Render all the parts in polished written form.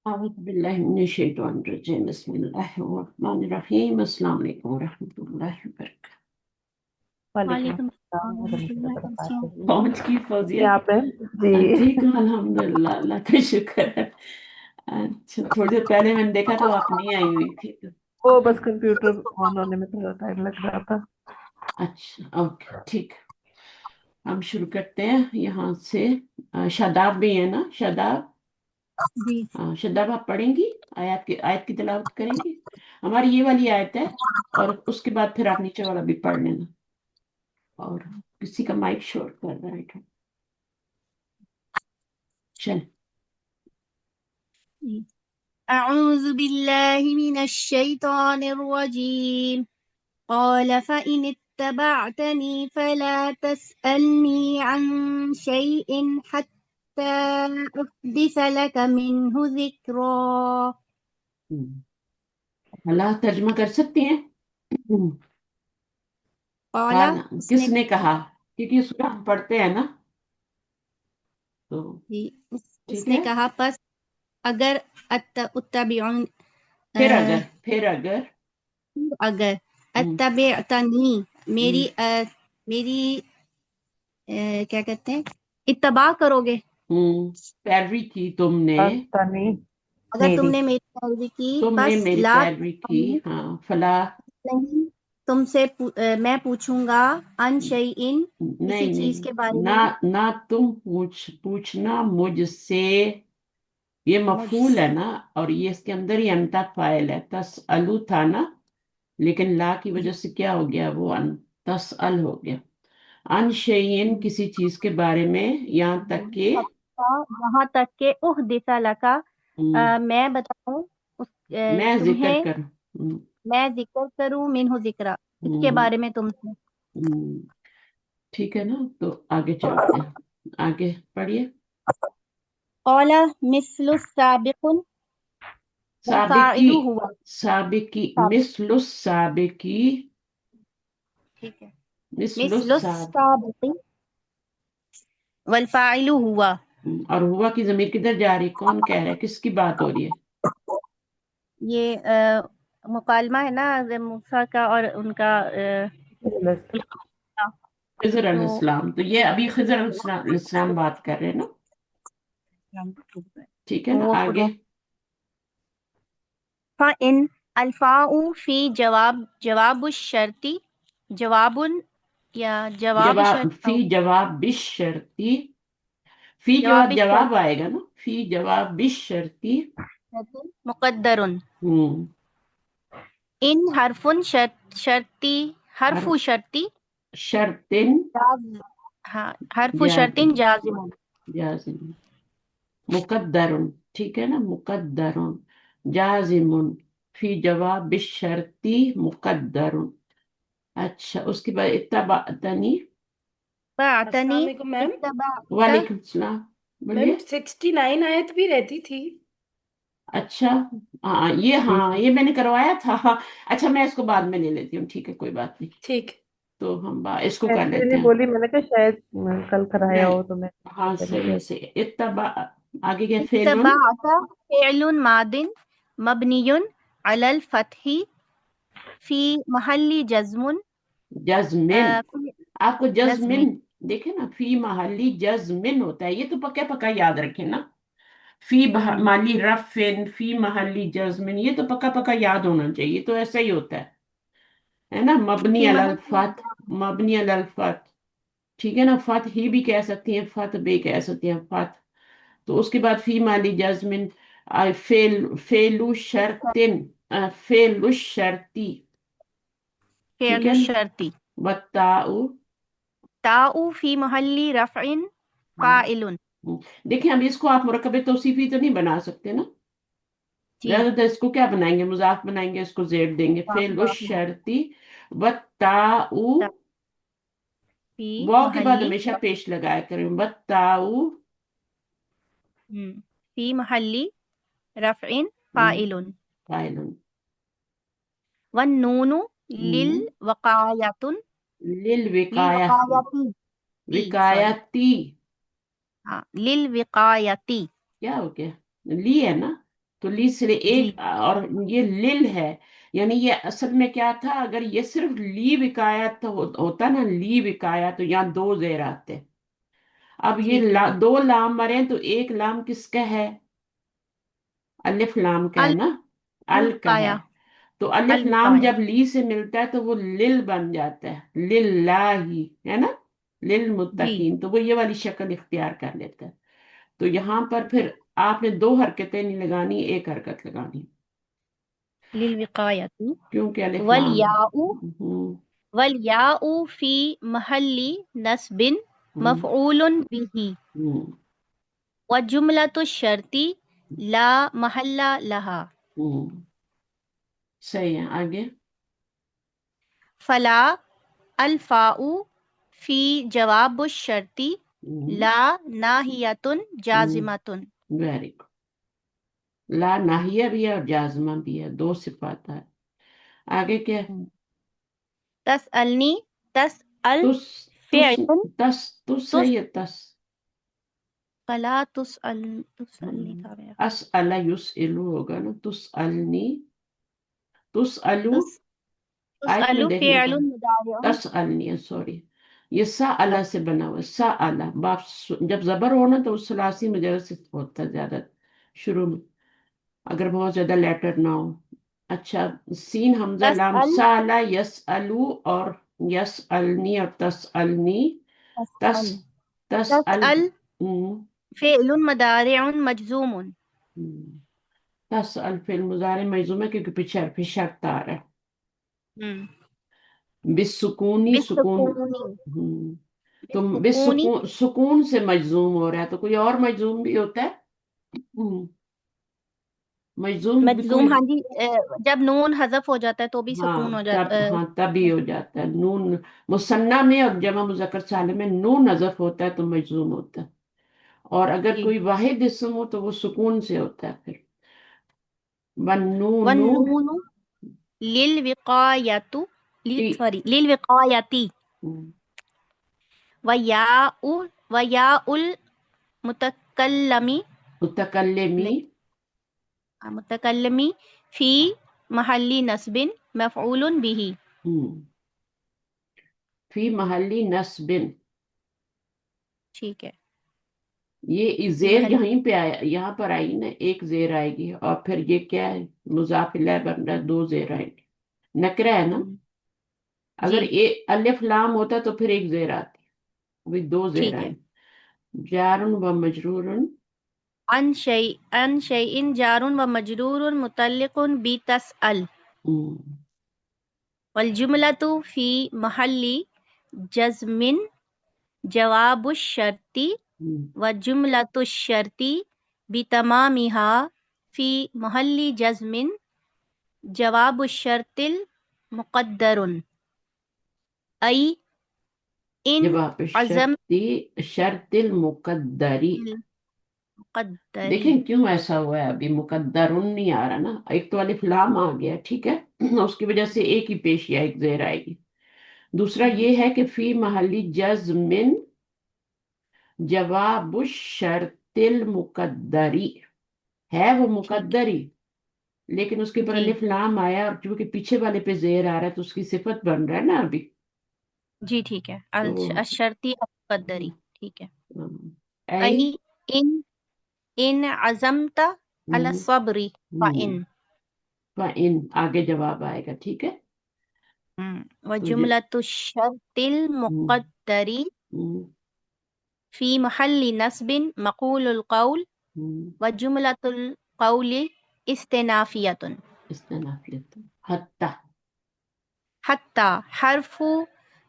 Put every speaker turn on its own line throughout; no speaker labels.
أعوذ بالله من الشيطان الرجيم بسم الله الرحمن الرحيم السلام عليكم ورحمة الله وبركاته.
وعلیکم
وعلیکم
السلام
السلام ورحمۃ
ورحمۃ اللہ
اللہ وبرکاتہ۔
وبرکاتہ۔
پہنچ کی فوزیہ؟
یہاں پہ جی
ٹھیک ہوں الحمدللہ، اللہ کا شکر ہے۔ اچھا، تھوڑی دیر پہلے میں نے دیکھا تو آپ نہیں آئی ہوئی تھی تو
وہ بس کمپیوٹر آن ہونے میں تھوڑا ٹائم لگ رہا تھا۔
اچھا اوکے ٹھیک، ہم شروع کرتے ہیں یہاں سے۔ شاداب بھی ہے نا؟ شاداب،
جی
شاداب آپ پڑھیں گی؟ آیت کی تلاوت کریں گی؟ ہماری یہ والی آیت ہے اور اس کے بعد پھر آپ نیچے والا بھی پڑھ لینا۔ اور کسی کا مائک شورٹ کر رہا ہے، چل۔
أعوذ بالله من الشيطان الرجيم قال فإن اتبعتني فلا تسألني عن شيء حتى أحدث لك منه ذكرا۔
اللہ ترجمہ کر سکتی ہیں؟
قال
کس نے کہا؟ کیونکہ اس میں ہم پڑھتے ہیں نا تو
اس
ٹھیک
نے
ہے۔
کہا پس اگر اتبعن
پھر اگر
اگر اتبعتنی میری کیا کہتے ہیں، اتباع کرو گے،
پیروی کی تم نے،
تنی
اگر تم
میری
نے میری پیروی کی
تم نے
پس
میری
لا
پیروی کی، ہاں فلا
نہیں تم سے میں پوچھوں گا ان شیئن کسی
نہیں
چیز
نہیں
کے بارے
نہ
میں
نہ تم پوچھنا مجھ سے، یہ
مجھ
مفعول ہے
سے
نا، اور یہ اس کے اندر ہی انتا فاعل ہے، تسألو تھا نا، لیکن لا کی وجہ سے کیا ہو گیا، وہ تسأل ہو گیا۔ ان شیئن کسی چیز کے بارے میں، یہاں تک کہ
یہاں تک کہ احدث لکا میں بتاؤں
میں ذکر
تمہیں،
کروں۔
میں ذکر کروں منہ ذکرہ اس کے بارے میں تم سے۔
ٹھیک ہے نا، تو آگے چلتے ہیں، آگے پڑھیے۔
قال مثل السابق والفاعل
سابقی،
ہوا،
سابقی،
سابق
مثل السابقی،
ٹھیک ہے،
مثل
مثل
السابق،
السابق والفاعل ہوا،
اور ہوا کی ضمیر کدھر جا رہی ہے؟ کون کہہ رہا ہے؟ کس کی بات ہو رہی ہے؟
یہ مکالمہ ہے نا موسیٰ کا اور ان کا
خضر علیہ
تو
السلام، تو یہ ابھی خضر علیہ السلام بات کر رہے ہیں نا، ٹھیک ہے نا،
وہ
آگے۔
فَإِنْ الفاء فی جواب الشرطی جواب یا جواب
جواب
شرط
فی جواب بالشرطی، فی کے
جواب
بعد جواب آئے گا نا، فی جواب بالشرطی،
مقدر، ان حرف شرطی، حرف شرطی
شرطن
ہاں حرف
جازم،
شرطin جازم،
جازم، مقدر، ٹھیک ہے نا، مقدر، جازم، فی جواب بالشرطی مقدر۔ اچھا، اس کے بعد اتبعتنی،
السلام
فاعتنی
علیکم میم۔
اتبعت،
وعلیکم السلام،
میم
بولیے۔
69 آیت بھی رہتی تھی۔
اچھا یہ میں نے کروایا تھا، اچھا میں اس کو بعد میں لے لیتی ہوں، ٹھیک ہے کوئی بات نہیں،
ٹھیک،
تو ہم اس کو کر
ایسے
لیتے
نہیں
ہیں۔
بولی، میں نے کہا شاید کل کرایا
نہیں،
ہو تو میں
ہاں صحیح ہے صحیح ہے، آگے کیا فعلون،
اتبعت فعل ماض مبنی علی الفتح فی محل جزم،
جزمن، آپ کو
جزم
جزمن دیکھیں نا، فی محلی جزمن ہوتا ہے، یہ تو پکا پکا یاد رکھیں نا، فی محلی رفن، فی محلی جزمن، یہ تو پکا پکا یاد ہونا چاہیے، تو ایسا ہی ہوتا ہے نا، مبنی
فی
علی
محل،
الفتح، مبنی علی الفتح، ٹھیک ہے نا، فتح ہی بھی کہہ سکتی ہیں، فتح بھی کہہ سکتی ہیں، فتح، تو اس کے بعد فی محلی جزمن، فعل شرطن، فعل الشرطی، ٹھیک
فعل
ہے نا،
الشرطی،
والتاء،
تاء فی محل رفع فاعل،
دیکھیں اب اس کو آپ مرکب توصیفی تو نہیں بنا سکتے نا،
جی
زیادہ تر اس کو کیا بنائیں گے، مضاف بنائیں گے، اس کو زیڈ دیں گے، فعل الشرطی والتاء،
فی
واو کے بعد
محل،
ہمیشہ پیش لگایا کریں، والتاء،
فی محل رفع فاعل،
فاعل،
والنون للوقایۃ،
للوقایہ،
للوقایتی، سوری
وقایتی،
ہاں للوقایتی،
کیا ہو گیا، لی ہے نا، تو لی سے لے
جی
ایک، اور یہ لل ہے، یعنی یہ اصل میں کیا تھا، اگر یہ صرف لی وکایت ہوتا نا، لی وکایت، تو یہاں دو زیر آتے. اب یہ
ٹھیک ہے.
دو لام مرے ہیں، تو ایک لام کس کا ہے؟ الف لام کا ہے نا، ال کا ہے.
الوقایا.
تو الف لام
الوقایا.
جب لی سے ملتا ہے تو وہ لل بن جاتا ہے، للہ، ہے نا،
جی
للمتقین. تو وہ یہ والی شکل اختیار کر لیتا ہے. تو یہاں پر پھر آپ نے دو حرکتیں نہیں لگانی، ایک حرکت لگانی،
للوقایت.
کیونکہ الف لام.
والیاء.
ہوں
والیاء فی محل نصب
ہوں
مفعول به.
ہوں
وجملة الشرط لا محل لها.
ہوں صحیح ہے. آگے.
فلا الفاء فی جواب الشرط لا ناہیۃ جازمۃ.
Very good. لا ناہیہ بھی ہے اور جازمہ بھی ہے، دو صفات ہے. آگے کیا ہے؟
تسألنی. تسأل
تس تس
فعل.
تس تس ہے
تس
یہ تس.
فلا تسأل. تسألنی کا میرا.
اسأل یسألو ہوگا نا، تسألنی، تسألو.
تس
آیت میں
تسأل
دیکھنا
فعل
پڑا.
مضارع.
تسألنی، سوری، یہ سا اللہ سے بنا ہوا ہے، سا اللہ. باپ جب زبر ہونا تو اس ثلاثی مجرد سے ہوتا ہے زیادہ شروع میں، اگر بہت زیادہ لیٹر نہ ہو. اچھا، سین حمزہ لام،
تسأل.
سالا یسألو، اور یسألنی اور تسألنی. تس
تسأل.
تسأل.
تسأل
ہم،
فعل مضارع مجزوم.
ہم، تسأل فعل مضارع مجزوم ہے کیونکہ پیچھے حرف شرط آ رہا ہے. بالسکونی، سکون.
بالسکون.
ہم، تو
بالسکون.
بالسکون، سکون سے مجزوم ہو رہا ہے. تو کوئی اور مجزوم بھی ہوتا ہے؟ ہم، مجزوم بھی
مجزوم،
کوئی.
ہاں جی. جب نون حذف ہو جاتا ہے تو بھی
ہاں
سکون ہو
تب،
جاتا ہے.
ہاں تبھی ہو جاتا ہے. نون مثنیٰ میں اور جمع مذکر سالم میں نون حذف ہوتا ہے تو مجزوم ہوتا ہے. اور اگر
جی.
کوئی واحد اسم ہو تو وہ سکون سے ہوتا ہے پھر. ونون
والنون للوقایت.
تی.
سوری، للوقایتی.
ہم،
ویاء. ویاء المتکلمی.
متکلمی.
متکلمی فی محل نصب مفعول به.
ہم، فی محلی نصب.
ٹھیک ہے.
یہ
فی
زیر
محل.
یہیں پہ آیا، یہاں پر آئی نا، ایک زیر آئے گی، اور پھر یہ کیا ہے، مضاف الیہ بن رہا ہے، دو زیر آئیں گی. نکرہ ہے نا. اگر
جی
الف لام ہوتا تو پھر ایک زیر آتی، ابھی دو زیر
ٹھیک ہے.
آئیں. جارن و مجرورن.
عن شیء جار و مجرور متعلق بتسأل.
ہم،
والجملة فی محل جزم جواب الشرط.
ہم،
وجملة الشرط بتمامها فی محل جزم جواب الشرط المقدر. ای ان
جواب
عزم
شرطی، شرط المقدری.
المقدری.
دیکھیں کیوں ایسا ہوا ہے، ابھی مقدرن نہیں آ رہا نا، ایک تو الف لام آ گیا، ٹھیک ہے، اس کی وجہ سے ایک ہی پیشیا، ایک زیر آئے گی. دوسرا یہ ہے کہ فی محلی جزم جواب الشرط المقدری، ہے وہ
ٹھیک ہے.
مقدری، لیکن اس کے اوپر
جی
الف لام آیا، اور چونکہ پیچھے والے پہ زیر آ رہا ہے تو اس کی صفت بن رہا ہے نا ابھی.
جی ٹھیک ہے.
تو
الشرطی المقدری. ٹھیک ہے.
اے.
ای ان عزمت على الصبر فإن.
ان آگے جواب آئے گا، ٹھیک ہے. تو یہ
وجملة الشرط المقدر في محل نصب مقول القول. وجملة القول استنافية.
استنافیت حتی.
حتى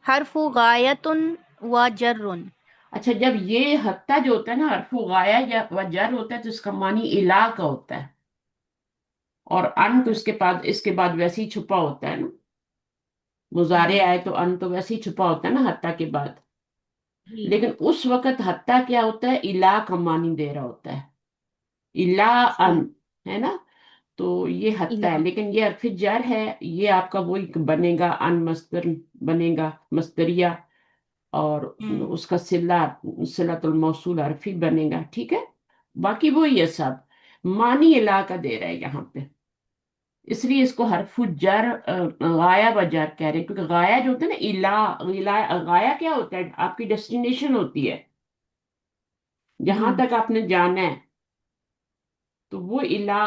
حرف غاية وجر.
اچھا، جب یہ حتی جو ہوتا ہے نا، حرف غایہ یا وجر ہوتا ہے تو اس کا معنی الہ کا ہوتا ہے، اور ان تو
اچھا.
اس کے بعد ویسے ہی چھپا ہوتا ہے نا. مضارع
جی
آئے تو ان تو ویسے ہی چھپا ہوتا ہے نا حتی کے بعد.
جی
لیکن اس وقت حتی کیا ہوتا ہے، الہ کا معنی دے رہا ہوتا ہے، الہ ان،
ٹھیک.
ہے نا. تو یہ حتی ہے،
الہ.
لیکن یہ حرف جر ہے، یہ آپ کا وہی بنے گا، ان مصدر بنے گا، مصدریہ، اور
ہم.
اس کا صلہ، صلۃ الموصول حرفی بنے گا، ٹھیک ہے. باقی وہی ہے سب. معنی الا کا دے رہا ہے یہاں پہ، اس لیے اس کو حرف جر غایا و جر کہہ رہے ہیں، کیونکہ غایا جو ہوتا ہے نا غایا کیا ہوتا ہے؟ آپ کی ڈیسٹینیشن ہوتی ہے، جہاں تک آپ نے جانا ہے، تو وہ الا،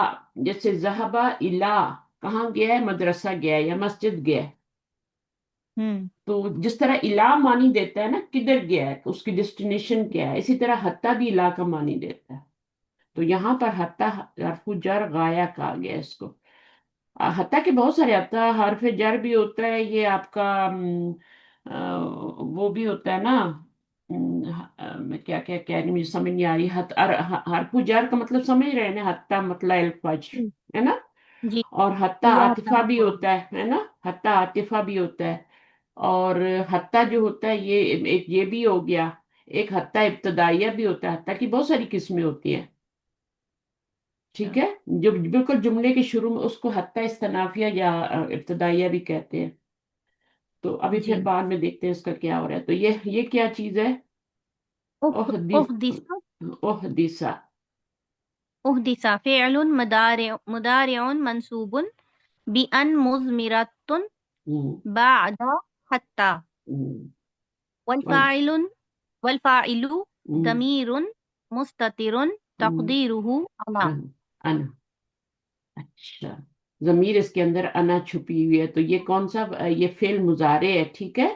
جیسے ذہبہ الا، کہاں گیا ہے؟ مدرسہ گیا ہے یا مسجد گیا ہے، تو جس طرح الا معنی دیتا ہے نا کدھر گیا ہے، اس کی ڈیسٹینیشن کیا ہے، اسی طرح حتیٰ بھی الا کا معنی دیتا ہے، تو یہاں پر حتیٰ حرف جر غایا کہا گیا اس کو۔ حتیٰ کہ بہت سارے حتیٰ حرف جر بھی ہوتا ہے، یہ آپ کا وہ بھی ہوتا ہے نا، میں کیا کیا کہہ رہی ہوں، مجھے سمجھ نہیں آ رہی، حرف جر کا مطلب سمجھ رہے ہیں نا، حتیٰ مطلع الفجر ہے نا،
جی
اور حتیٰ
یا
عاطفہ بھی ہوتا ہے نا، حتیٰ عاطفہ بھی ہوتا ہے، اور حتیٰ جو ہوتا ہے یہ ایک یہ بھی ہو گیا، ایک حتیٰ ابتدائیہ بھی ہوتا ہے، حتیٰ کی بہت ساری قسمیں ہوتی ہیں، ٹھیک ہے، جو بالکل جملے کے شروع میں اس کو حتیٰ استنافیہ یا ابتدائیہ بھی کہتے ہیں، تو ابھی
جی
پھر بعد میں دیکھتے ہیں اس کا کیا ہو رہا ہے، تو یہ کیا چیز ہے؟ احدث،
احدث
احدثہ،
احدث فعل مضارع منصوب بأن مضمرة
ہوں،
بعد حتى
ہوں،
والفاعل والفاعل
ہوں،
ضمير مستتر
ہوں،
تقديره أنا
انا، اچھا، ضمیر اس کے اندر انا چھپی ہوئی ہے، تو یہ کون سا؟ یہ فعل مضارع ہے، ٹھیک ہے،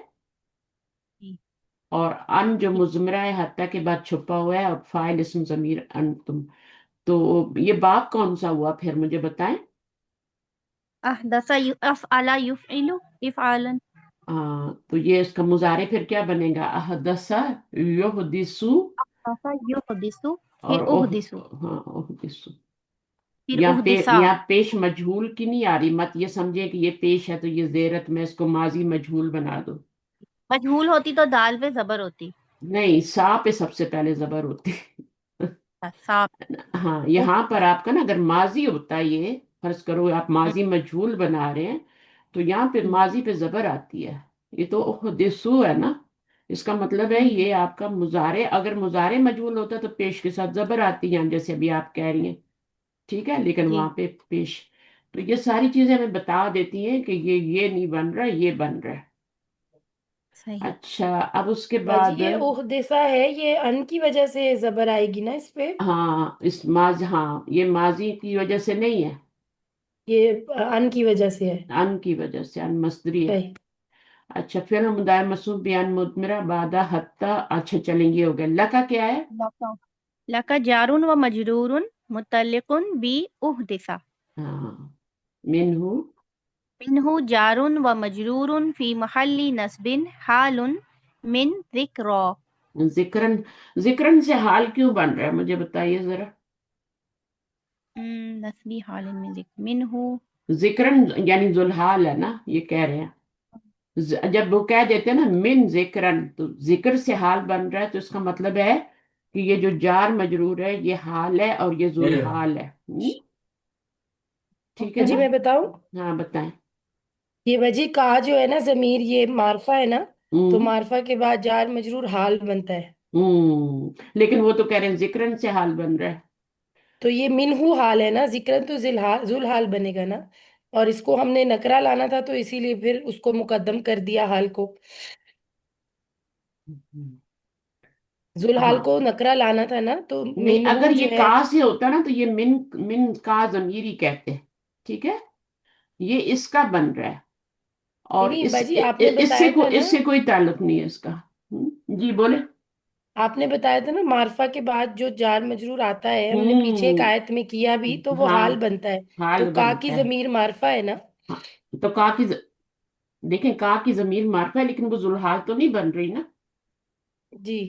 اور ان جو مضمرہ ہے حتیٰ کے بعد چھپا ہوا ہے، اور فاعل اسم ضمیر انتم، تو یہ باب کون سا ہوا پھر مجھے بتائیں؟
أحدث أفعل يفعل إفعالا
تو یہ اس کا مضارع پھر کیا بنے گا؟ احدث یحدثو،
أحدث يحدث
اور
پھر أحدث
ہاں احدثو،
پھر أحدث
یہاں پیش مجہول کی نہیں آ رہی، مت یہ سمجھے کہ یہ پیش ہے تو یہ زیرت میں اس کو ماضی مجہول بنا دو،
مجہول ہوتی تو دال پہ زبر ہوتی
نہیں، سا پہ سب سے پہلے زبر ہوتی
صاف
ہاں، یہاں پر آپ کا نا اگر ماضی ہوتا ہے، یہ فرض کرو آپ ماضی مجہول بنا رہے ہیں، تو یہاں پہ ماضی پہ زبر آتی ہے، یہ تو احدثو ہے نا، اس کا مطلب ہے یہ آپ کا مضارع، اگر مضارع مجہول ہوتا تو پیش کے ساتھ زبر آتی ہے، جیسے ابھی آپ کہہ رہی ہیں، ٹھیک ہے، لیکن
جی
وہاں پہ پیش، تو یہ ساری چیزیں ہمیں بتا دیتی ہیں کہ یہ نہیں بن رہا، یہ بن رہا ہے۔
صحیح
اچھا، اب اس کے
باجی
بعد،
یہ احدثہ ہے، یہ ان کی وجہ سے زبر آئے گی نا اس پہ؟
ہاں ہاں یہ ماضی کی وجہ سے نہیں ہے،
یہ ان کی وجہ سے ہے،
ان کی وجہ سے، ان مصدری ہے۔
صحیح۔
اچھا، پھر ہم مدائر مسوب بیان مدمرہ بادہ حتیٰ، اچھا چلیں گے، ہو گیا، لکا کیا ہے؟
لکا لکا جار و مجرور متعلق بی احدث
ہاں، منہ،
منہ جار و مجرور فی محل نصب حال من ذکر
ذکرن، ذکرن سے حال کیوں بن رہا ہے مجھے بتائیے ذرا،
نصبی حال من ذکر منہ
ذکرن یعنی ذوالحال ہے نا، یہ کہہ رہے ہیں، جب وہ کہہ دیتے ہیں نا من ذکرن، تو ذکر سے حال بن رہا ہے، تو اس کا مطلب ہے کہ یہ جو جار مجرور ہے یہ حال ہے اور یہ ذوالحال ہے، ٹھیک ہے
جی
نا؟
میں بتاؤں،
ہاں بتائیں۔
یہ باجی کا جو ہے نا ضمیر، یہ معرفہ ہے نا، تو
ہوں،
معرفہ کے بعد جار مجرور حال بنتا ہے،
لیکن وہ تو کہہ رہے ہیں ذکرن سے حال بن رہا ہے،
تو یہ منہو حال ہے نا، ذکرن تو ذل حال بنے گا نا، اور اس کو ہم نے نکرہ لانا تھا تو اسی لیے پھر اس کو مقدم کر دیا حال کو، ذل حال
ہاں،
کو نکرہ لانا تھا نا، تو
نہیں
منہو
اگر
جو
یہ
ہے،
کا سے ہوتا نا تو یہ من کا ضمیری کہتے ہیں، ٹھیک ہے، یہ اس کا بن رہا ہے،
نہیں
اور
نہیں باجی آپ نے بتایا تھا نا،
اس سے کوئی تعلق نہیں ہے اس کا، جی بولے،
آپ نے بتایا تھا نا معرفہ کے بعد جو جار مجرور آتا ہے، ہم نے پیچھے ایک
ہوں،
آیت میں کیا بھی، تو وہ
ہاں،
حال بنتا ہے، تو
حال
کا کی
بنتا ہے،
ضمیر معرفہ ہے نا،
ہاں، تو کا کی دیکھیں کا کی ضمیر معرفہ ہے، لیکن وہ ذوالحال تو نہیں بن رہی نا،
جی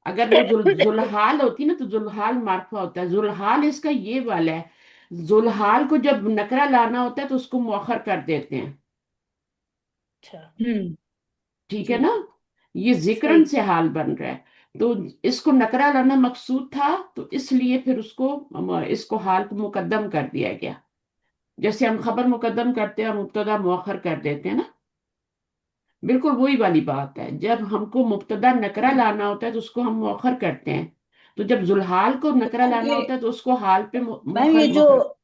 اگر وہ ذوالحال ہوتی نا تو ذوالحال معرفہ ہوتا ہے، ذوالحال اس کا یہ والا ہے، ذوالحال کو جب نکرہ لانا ہوتا ہے تو اس کو مؤخر کر دیتے ہیں،
اچھا
ٹھیک ہے
جی
نا، یہ ذکرن
صحیح،
سے حال بن رہا ہے، تو اس کو نکرہ لانا مقصود تھا، تو اس لیے پھر اس کو حال کو مقدم کر دیا گیا، جیسے ہم خبر مقدم کرتے ہیں اور مبتدا مؤخر کر دیتے ہیں نا، بالکل وہی والی بات ہے، جب ہم کو مبتدا نکرہ لانا ہوتا ہے تو اس کو ہم مؤخر کرتے ہیں، تو جب ذوالحال کو نکرہ
میم
لانا
یہ
ہوتا ہے تو اس کو حال پہ
میم یہ جو
مفرد.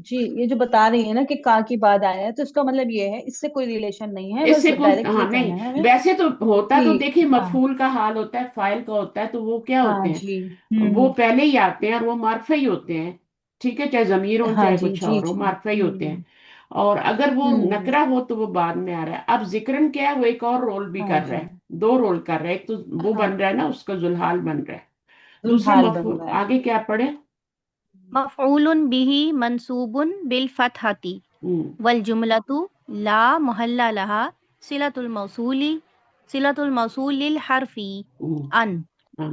جی یہ جو بتا رہی ہے نا کہ کا کی بعد آیا ہے، تو اس کا مطلب یہ ہے اس سے کوئی ریلیشن نہیں ہے،
اس
بس
سے کوئی
ڈائریکٹ
ہاں
یہ
نہیں.
کہنا ہے ہمیں
ویسے تو ہوتا
کہ
تو دیکھیے
ہاں
مفعول کا حال ہوتا ہے، فاعل کا ہوتا ہے، تو وہ کیا
ہاں
ہوتے ہیں؟
جی
وہ پہلے ہی آتے ہیں اور وہ معرفہ ہی ہوتے ہیں. ٹھیک ہے، چاہے ضمیر ہو
ہاں
چاہے
جی
کچھ
جی
اور ہو،
جی
معرفہ ہی ہوتے ہیں. اور اگر وہ
ہوں
نکرہ ہو تو وہ بعد میں آ رہا ہے. اب ذکرن کیا ہے، وہ ایک اور رول بھی
ہاں
کر رہا
جی
ہے، دو رول کر رہا ہے. ایک تو وہ
ہاں
بن رہا ہے نا، اس کا ذوالحال بن رہا ہے. دوسرا
حال بن
مفعول
رہا ہے.
آگے کیا پڑھے؟
مفعول به منصوب بالفتحة
ہوں
والجملة لا محل لها صلة الموصول للحرف
ہوں
أن
ہاں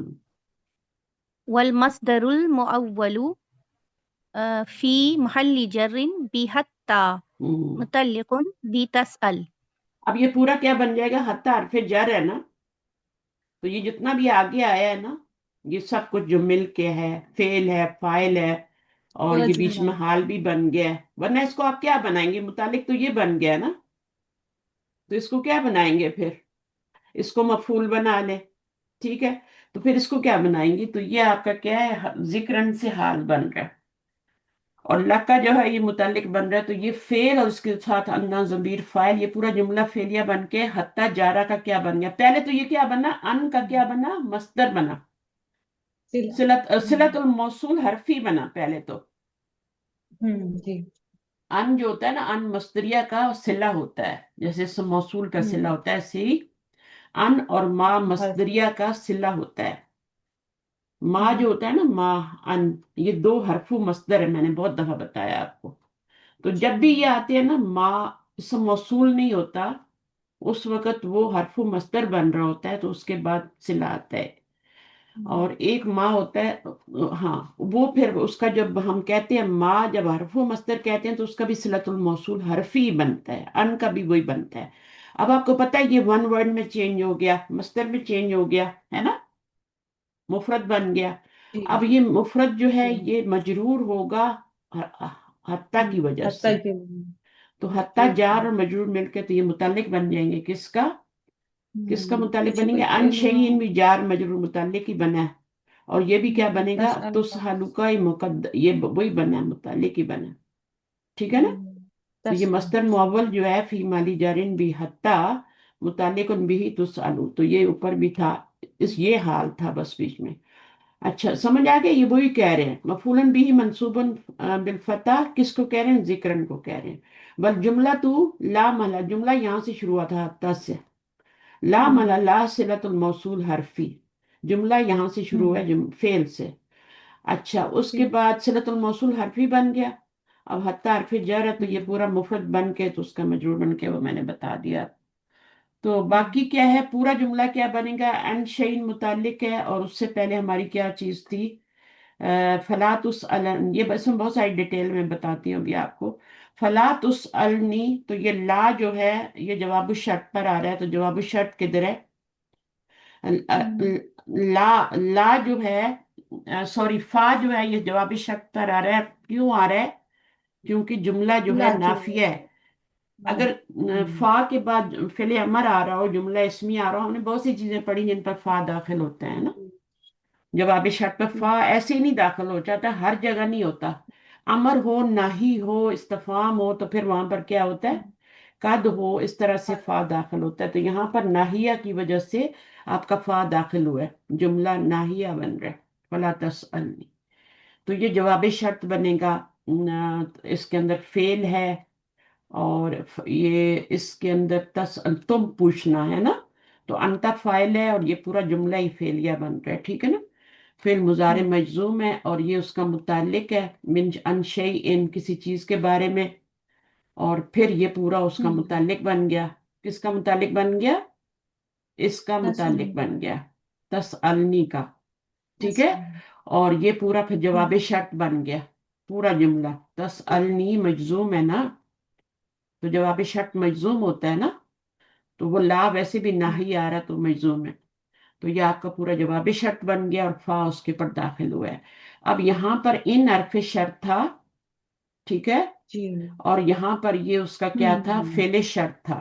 والمصدر المؤول في محل جر بحتى
ہوں.
متعلق بتسأل.
اب یہ پورا کیا بن جائے گا؟ حتی حرف جر ہے نا، تو یہ جتنا بھی آگے آیا ہے نا، یہ سب کچھ جو مل کے ہے، فعل ہے، فاعل ہے، اور
پورا
یہ بیچ
جملہ
میں حال بھی بن گیا ہے. ورنہ اس کو آپ کیا بنائیں گے؟ متعلق تو یہ بن گیا نا، تو اس کو کیا بنائیں گے پھر؟ اس کو مفعول بنا لیں. ٹھیک ہے، تو پھر اس کو کیا بنائیں گی؟ تو یہ آپ کا کیا ہے؟ ذکرن سے حال بن رہا ہے. اور لکا جو ہے یہ متعلق بن رہا ہے، تو یہ فعل اور اس کے ساتھ انا ضمیر فاعل، یہ پورا جملہ فعلیہ بن کے حتی جارہ کا کیا بن گیا؟ پہلے تو یہ کیا بنا؟ ان کا کیا بنا؟ مصدر بنا.
سلا
صلت الموصول حرفی بنا پہلے تو.
جی
ان جو ہوتا ہے نا، ان مصدریہ کا صلہ ہوتا ہے، جیسے اسم موصول کا صلہ
ہوں
ہوتا ہے، ایسے ہی ان اور ما
حرف
مصدریہ کا صلہ ہوتا ہے. ما
ہوں
جو ہوتا ہے نا، ما ان، یہ دو حرف مصدر ہے، میں نے بہت دفعہ بتایا آپ کو. تو جب بھی یہ آتے ہیں نا، ما اسم موصول نہیں ہوتا، اس وقت وہ حرف مصدر بن رہا ہوتا ہے، تو اس کے بعد صلہ آتا ہے. اور ایک ما ہوتا ہے، ہاں، وہ پھر اس کا جب ہم کہتے ہیں ما، جب حرف مصدر کہتے ہیں تو اس کا بھی صلت الموصول حرفی بنتا ہے، ان کا بھی وہی بنتا ہے. اب آپ کو پتہ ہے یہ ون ورڈ میں چینج ہو گیا، مصدر میں چینج ہو گیا ہے نا، مفرد بن گیا.
جی
اب یہ مفرد جو ہے
جی
یہ مجرور ہوگا حتیٰ کی وجہ سے.
حتیٰ کہ
تو حتیٰ
جی
جار
جی
اور مجرور مل کے تو یہ متعلق بن جائیں گے. کس کا؟ کس کا متعلق
کسی
بنیں گے؟
کوئی
ان
فعل ہوا
شیئن بھی جار مجرور متعلق ہی بنا ہے. اور یہ بھی کیا بنے گا؟
تسأل کا
تسحلو کا یہ وہی بنا ہے، متعلق ہی بنا ہے. ٹھیک ہے نا. تو یہ
تسأل
مصدر معول جو ہے فی مالی جارن بھی حتیٰ متعلق بھی تسالو، تو یہ اوپر بھی تھا، یہ حال تھا بس بیچ میں. اچھا سمجھ آ گیا؟ یہ وہی کہہ رہے ہیں مفعولن بھی منصوبن بالفتح. کس کو کہہ رہے ہیں؟ ذکرن کو کہہ رہے ہیں. بل جملہ تو لا ملا، جملہ یہاں سے شروع ہوا تھا حتیٰ سے. لا ملا لا صلت الموصول حرفی، جملہ یہاں سے شروع ہوا ہے فعل سے. اچھا اس کے بعد صلت الموصول حرفی بن گیا. اب حتیٰ حرف جر ہے، تو یہ پورا مفرد بن کے تو اس کا مجرور بن کے، وہ میں نے بتا دیا. تو باقی کیا ہے؟ پورا جملہ کیا بنے گا؟ ان شیئن متعلق ہے، اور اس سے پہلے ہماری کیا چیز تھی؟ فلا تسألن. یہ بس میں بہت ساری ڈیٹیل میں بتاتی ہوں ابھی آپ کو. فلا تسألنی، تو یہ لا جو ہے یہ جواب الشرط پر آ رہا ہے، تو جواب الشرط کدھر ہے؟ لا لا جو ہے، سوری فا جو ہے یہ جواب شرط پر آ رہا ہے. کیوں آ رہا ہے؟ کیونکہ جملہ جو ہے
لا کی وجہ
نافیہ ہے.
سے
اگر فا کے بعد فعل امر آ رہا ہو، جملہ اسمی آ رہا ہو، ہم نے بہت سی چیزیں پڑھی جن پر فا داخل ہوتا ہے نا. جواب شرط پر فا ایسے ہی نہیں داخل ہو جاتا، ہر جگہ نہیں ہوتا. امر ہو، نہی ہو، استفہام ہو، تو پھر وہاں پر کیا ہوتا ہے؟ قد ہو، اس طرح سے فا داخل ہوتا ہے. تو یہاں پر ناہیہ کی وجہ سے آپ کا فا داخل ہوا ہے، جملہ ناہیہ بن رہا ہے. فلا تسألنی، تو یہ جواب شرط بنے گا. اس کے اندر فعل ہے، اور یہ اس کے اندر تسأل تم پوچھنا ہے نا، تو انت فاعل ہے، اور یہ پورا جملہ ہی فعلیہ بن رہا ہے. ٹھیک ہے نا. فعل مضارع مجزوم ہے، اور یہ اس کا متعلق ہے من ان شیء، کسی چیز کے بارے میں. اور پھر یہ پورا اس کا متعلق بن گیا. کس کا متعلق بن گیا؟ اس کا متعلق بن گیا تسألنی کا. ٹھیک ہے. اور یہ پورا پھر جواب شرط بن گیا، پورا جملہ. تسألنی مجزوم ہے نا، تو جواب شرط مجزوم ہوتا ہے نا، تو وہ لا ویسے بھی نہ ہی آ رہا تو مجزوم ہے. تو یہ آپ کا پورا جواب شرط بن گیا، اور فا اس کے پر داخل ہوا ہے. اب یہاں پر ان حرف شرط تھا، ٹھیک ہے،
جی
اور یہاں پر یہ اس کا کیا تھا؟ فعل شرط تھا.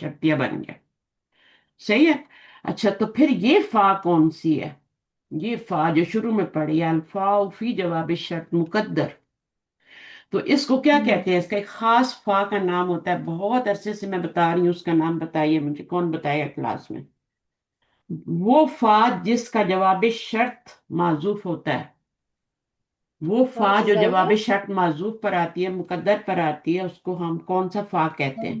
شرطیہ بن گیا. صحیح ہے. اچھا تو پھر یہ فا کون سی ہے؟ یہ فا جو شروع میں پڑھی، الفا فی جواب شرط مقدر، تو اس کو کیا کہتے ہیں؟ اس کا ایک خاص فا کا نام ہوتا ہے، بہت عرصے سے میں بتا رہی ہوں اس کا نام، بتائیے مجھے کون بتایا کلاس میں. وہ فا جس کا جواب شرط معذوف ہوتا ہے، وہ فا جو
جزائیہ،
جواب شرط معذوف پر آتی ہے، مقدر پر آتی ہے، اس کو ہم کون سا فا کہتے ہیں؟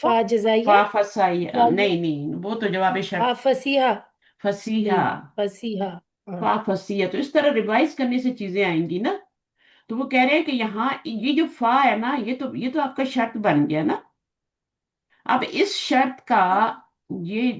فا جزائیہ،
فا فسائی، نہیں نہیں، وہ تو جواب
فا
شرط.
فصیحہ،
فصیحہ.
نہیں فصیحہ، ہاں.
فا فصیحہ، تو اس طرح ریوائز کرنے سے چیزیں آئیں گی نا. تو وہ کہہ رہے ہیں کہ یہاں یہ جو فا ہے نا، یہ تو آپ کا شرط بن گیا نا. اب اس شرط کا، یہ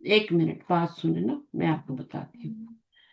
ایک منٹ بات سنیں نا، میں آپ کو بتاتی ہوں.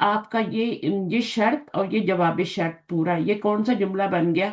آپ کا یہ شرط اور یہ جواب شرط پورا، یہ کون سا جملہ بن گیا؟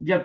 جب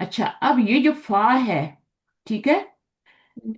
اچھا اب یہ جو فا ہے، ٹھیک ہے،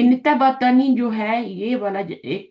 انتباطنی جو ہے، یہ والا ایک،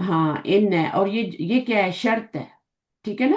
ہاں ان ہے، اور یہ کیا ہے؟ شرط ہے. ٹھیک ہے نا.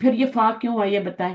پھر یہ فا کیوں ہے یہ بتائیں.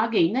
آ گئی نا،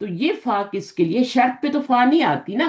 تو یہ فا کس کے لیے؟ شرط پہ تو فا نہیں آتی نا.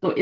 تو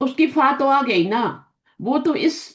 اس کی فا تو آ گئی نا. وہ تو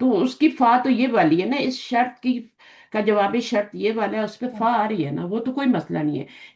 تو اس کی فا تو یہ والی ہے نا، اس شرط کی کا جواب شرط یہ والا ہے، اس پہ فا آ رہی ہے نا، وہ تو کوئی مسئلہ نہیں ہے.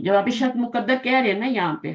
جواب شرط مقدر کہہ رہے ہیں نا یہاں پہ.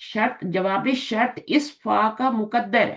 شرط، جواب شرط اس فا کا مقدر ہے.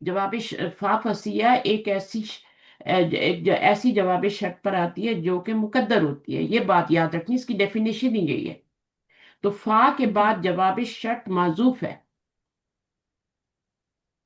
جواب فا فسیہ ایک ایسی جواب شرط پر آتی ہے جو کہ مقدر ہوتی ہے. یہ بات یاد رکھنی، اس کی ڈیفینیشن ہی یہی ہے. تو فا کے بعد جواب شرط معذوف ہے.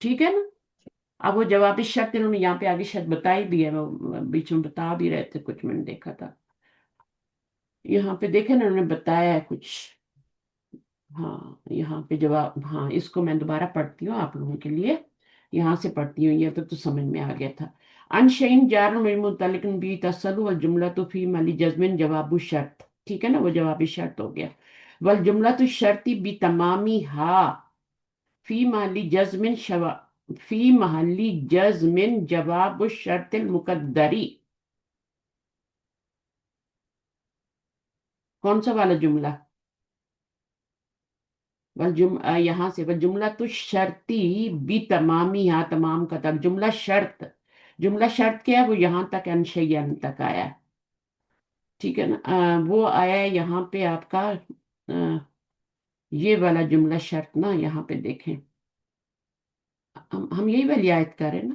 ٹھیک ہے نا. اب وہ جواب شرط انہوں نے یہاں پہ آگے شاید بتائی بھی ہے، وہ بیچ میں بتا بھی رہے تھے کچھ، میں نے دیکھا تھا یہاں پہ، دیکھے نا انہوں نے بتایا ہے کچھ. ہاں یہاں پہ جواب، ہاں اس کو میں دوبارہ پڑھتی ہوں آپ لوگوں کے لیے، یہاں سے پڑھتی ہوں، یہ تو سمجھ میں آ گیا تھا. انشئن جار متعلق بھی تصل والجملہ تو فی ملی جزمن جواب شرط. ٹھیک ہے نا، وہ جواب شرط ہو گیا. والجملہ تو شرطی بھی تمامی ہا فی محلی جزمن فی محلی جزمن جواب الشرط المقدری. کون سا والا جملہ؟ یہاں سے والجملہ تو شرطی بھی تمامی ہاں، تمام کا تک جملہ شرط. جملہ شرط کیا ہے؟ وہ یہاں تک انشیئن تک آیا ہے. ٹھیک ہے نا. وہ آیا ہے یہاں پہ آپ کا، یہ والا جملہ شرط نا، یہاں پہ دیکھیں، ہم یہی والی آیت کر رہے ہیں نا.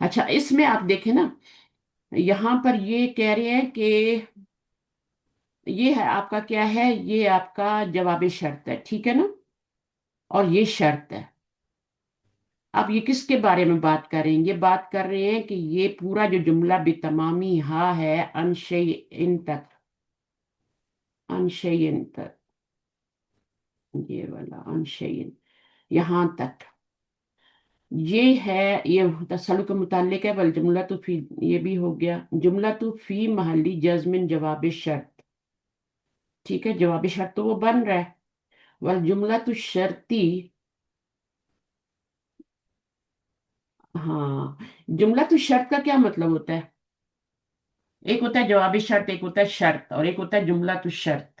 اچھا اس میں آپ دیکھیں نا، یہاں پر یہ کہہ رہے ہیں کہ یہ ہے آپ کا کیا ہے؟ یہ آپ کا جواب شرط ہے. ٹھیک ہے نا، اور یہ شرط ہے. اب یہ کس کے بارے میں بات کر رہے ہیں؟ یہ بات کر رہے ہیں کہ یہ پورا جو جملہ بھی تمامی ہا ہے، انشیئن تک، انشیئن تک، یہ والا انشیئن یہاں تک، یہ ہے، یہ تسلق کے متعلق ہے. بل جملہ تو فی، یہ بھی ہو گیا. جملہ تو فی محلی جزمن جواب شرط. ٹھیک ہے، جواب شرط تو وہ بن رہا ہے. والجملہ تو شرطی، ہاں جملہ تو شرط کا کیا مطلب ہوتا ہے؟ ایک ہوتا ہے جواب شرط، ایک ہوتا ہے شرط، اور ایک ہوتا ہے جملہ تو شرط.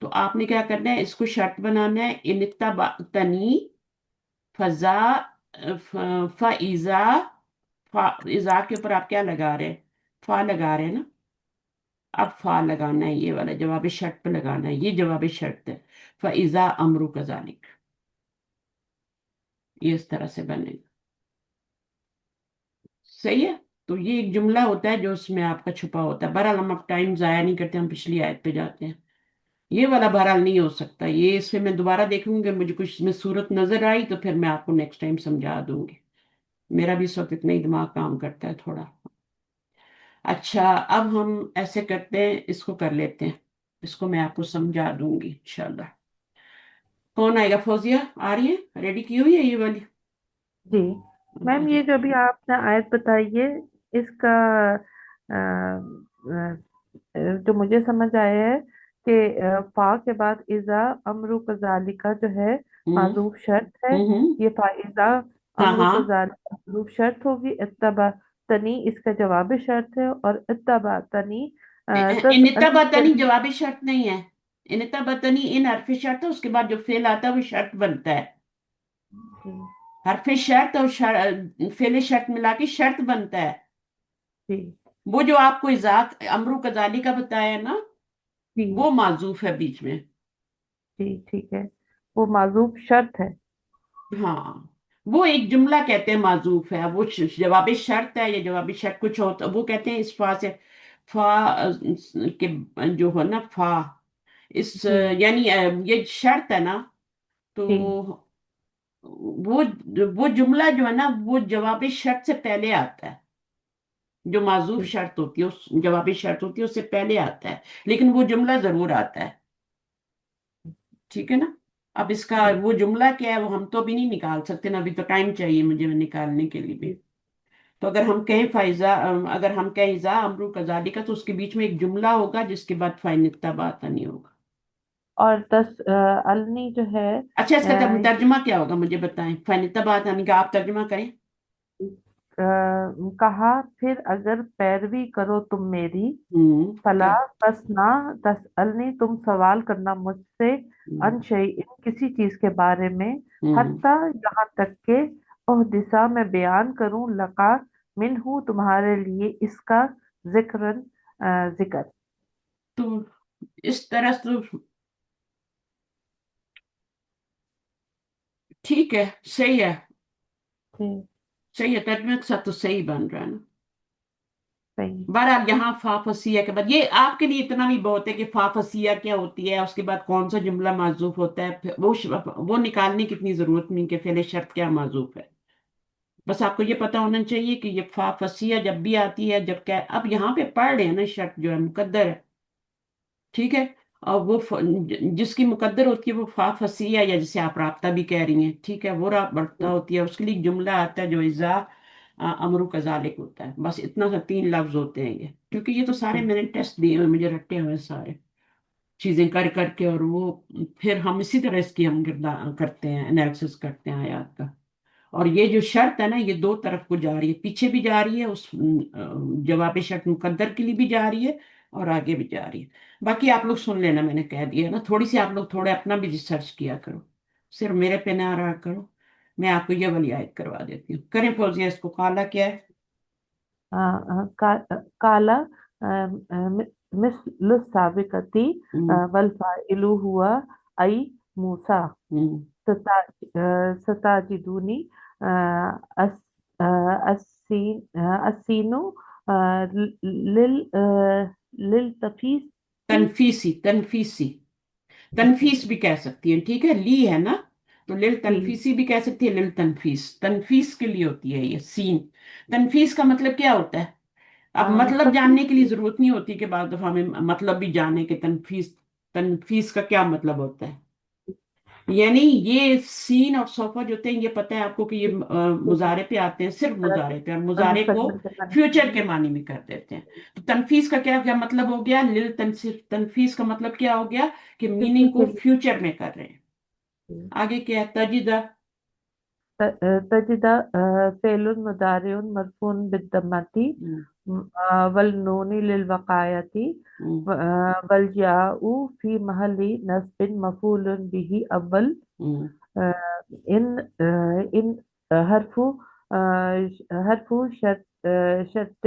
تو آپ نے کیا کرنا ہے، اس کو شرط بنانا ہے، انتبعتنی فضا فیضا، فا کے اوپر آپ کیا لگا رہے ہیں، فا لگا رہے ہیں نا، اب فا لگانا ہے، یہ والا جواب شرط پہ لگانا ہے، یہ جواب شرط ہے، فیضا امرو کذالک، یہ اس طرح سے بنے گا، صحیح ہے؟ تو یہ ایک جملہ ہوتا ہے جو اس میں آپ کا چھپا ہوتا ہے۔ بہرحال ہم اب ٹائم ضائع نہیں کرتے، ہم پچھلی آیت پہ جاتے ہیں۔ یہ والا بہرحال نہیں ہو سکتا، یہ اس پہ میں دوبارہ دیکھوں گی، مجھے کچھ میں صورت نظر آئی تو پھر میں آپ کو نیکسٹ ٹائم سمجھا دوں گی، میرا بھی اس وقت اتنا ہی دماغ کام کرتا ہے تھوڑا۔ اچھا، اب ہم ایسے کرتے ہیں، اس کو کر لیتے ہیں، اس کو میں آپ کو سمجھا دوں گی انشاءاللہ۔ کون آئے گا؟ فوزیہ آ رہی ہے؟ ریڈی کی ہوئی ہے یہ والی؟
جی میم، یہ جو بھی آپ نے آیت بتائی ہے اس کا آ، آ، جو مجھے سمجھ آیا ہے کہ فا کے بعد اذا امرو کذالکا جو ہے
ہوں
معذوف شرط ہے،
ہوں
یہ فائزہ
ہاں
امرو
ہاں،
کذالکا معذوف شرط ہوگی، اتبع تنی اس کا جواب شرط ہے، اور اتبع تنی
انتا
تسأل
بتانی جواب شرط نہیں ہے، انتا بتانی ان حرف شرط ہے، اس کے بعد جو فعل آتا ہے وہ شرط بنتا ہے، حرف شرط اور فعل شرط ملا کے شرط بنتا ہے۔
جی
وہ جو آپ کو ذات امرو کذالی کا بتایا ہے نا،
جی
وہ معذوف ہے بیچ میں۔
جی ٹھیک ہے، وہ معذوف شرط ہے۔
ہاں، وہ ایک جملہ کہتے ہیں معذوف ہے، وہ جواب شرط ہے، یا جواب شرط کچھ ہوتا، وہ کہتے ہیں اس فا سے، فا کے جو ہے نا فا، اس
جی
یعنی یہ شرط ہے نا، تو
جی
وہ وہ جملہ جو ہے نا وہ جواب شرط سے پہلے آتا ہے، جو معذوف
جی
شرط ہوتی ہے، اس جواب شرط ہوتی ہے اس سے پہلے آتا ہے، لیکن وہ جملہ ضرور آتا ہے، ٹھیک ہے نا؟ اب اس کا
جی
وہ جملہ کیا ہے وہ ہم تو ابھی نہیں نکال سکتے نا، ابھی تو ٹائم چاہیے مجھے نکالنے کے لیے بھی۔
جی
تو اگر ہم کہیں فائزہ، اگر ہم کہیں ذا امرو کذالی کا، تو اس کے بیچ میں ایک جملہ ہوگا جس کے بعد فائن اتباتا نہیں ہوگا۔
اور النی جو ہے
اچھا، اس کا ترجمہ کیا ہوگا مجھے بتائیں، فائن اتباتا نہیں کا آپ ترجمہ کریں۔
کہا پھر اگر پیروی کرو تم میری،
ہوں
فلا
کیا؟
بس نہ تسألنی تم سوال کرنا مجھ سے،
ہوں
ان شیئن کسی چیز کے بارے میں،
ہوں
حتیٰ یہاں تک کہ احدثا میں بیان کروں لقا منہ تمہارے لیے اس کا ذکر۔
تو اس طرح تو ٹھیک ہے، صحیح ہے،
جی
صحیح ہے، ترجمے کے ساتھ تو صحیح بن رہا ہے نا۔
صحیح
بہرحال یہاں فا فصیح کے بعد یہ آپ کے لیے اتنا بھی بہت ہے کہ فا فصیح کیا ہوتی ہے، اس کے بعد کون سا جملہ معذوف ہوتا ہے، پھر وہ نکالنے کی اتنی ضرورت نہیں کہ فعل شرط کیا معذوف ہے، بس آپ کو یہ پتا ہونا چاہیے کہ یہ فا فصیح جب بھی آتی ہے، جب کیا اب یہاں پہ پڑھ رہے ہیں نا، شرط جو ہے مقدر ہے، ٹھیک ہے، اور وہ جس کی مقدر ہوتی ہے وہ فا فصیح ہے، یا جسے آپ رابطہ بھی کہہ رہی ہیں، ٹھیک ہے، وہ رابطہ ہوتی ہے، اس کے لیے ایک جملہ آتا ہے جو اذا امرو کذالک ہوتا ہے، بس اتنا سا 3 لفظ ہوتے ہیں یہ، کیونکہ یہ تو سارے میں نے ٹیسٹ دیے ہوئے، مجھے رٹے ہوئے سارے چیزیں کر کر کے، اور وہ پھر ہم اسی طرح اس کی ہم کرتے ہیں، انالیسس کرتے ہیں آیات کا۔ اور یہ جو شرط ہے نا یہ دو طرف کو جا رہی ہے، پیچھے بھی جا رہی ہے، اس جواب شرط مقدر کے لیے بھی جا رہی ہے، اور آگے بھی جا رہی ہے۔ باقی آپ لوگ سن لینا، میں نے کہہ دیا نا، تھوڑی سی آپ لوگ تھوڑے اپنا بھی ریسرچ کیا کرو، صرف میرے پہ نہ رہا کرو، میں آپ کو یہ والی آیت کروا دیتی ہوں۔ کریں فوزیہ، اس کو کالا کیا ہے؟
کالا مثل السابقتی
ہوں
والفاعل ہوا ای موسیٰ،
ہوں
ستاجدونی السینو للتفیس
تنفیسی، تنفیسی، تنفیس بھی کہہ سکتی ہیں، ٹھیک ہے، لی ہے نا، تو لل
جی
تنفیسی بھی کہہ سکتی ہے، لل تنفیس، تنفیس کے لیے ہوتی ہے یہ سین۔ تنفیس کا مطلب کیا ہوتا ہے؟ اب مطلب جاننے کے لیے
تفیس
ضرورت نہیں ہوتی کہ بعض دفعہ ہمیں مطلب بھی جانے کہ تنفیس، تنفیس کا کیا مطلب ہوتا ہے، یعنی یہ سین اور سوفا جو ہوتے ہیں، یہ پتہ ہے آپ کو کہ یہ مضارع پہ آتے ہیں، صرف مضارع پہ، اور
اور
مضارع کو
مستقبل کے بارے
فیوچر
میں
کے معنی میں کر دیتے ہیں۔ تو تنفیس کا کیا کیا مطلب ہو گیا، تنفیس کا مطلب کیا ہو گیا کہ
کسی
میننگ
کے
کو فیوچر میں کر رہے ہیں۔
لیے
آگے کیا ہے؟ تجدہ،
تجدہ فعل مضارع مرفوع بالضمۃ والنون للوقاية
ہم،
والجاء في محل نصب مفعول به أول
ہم،
إن حرف حرف شرط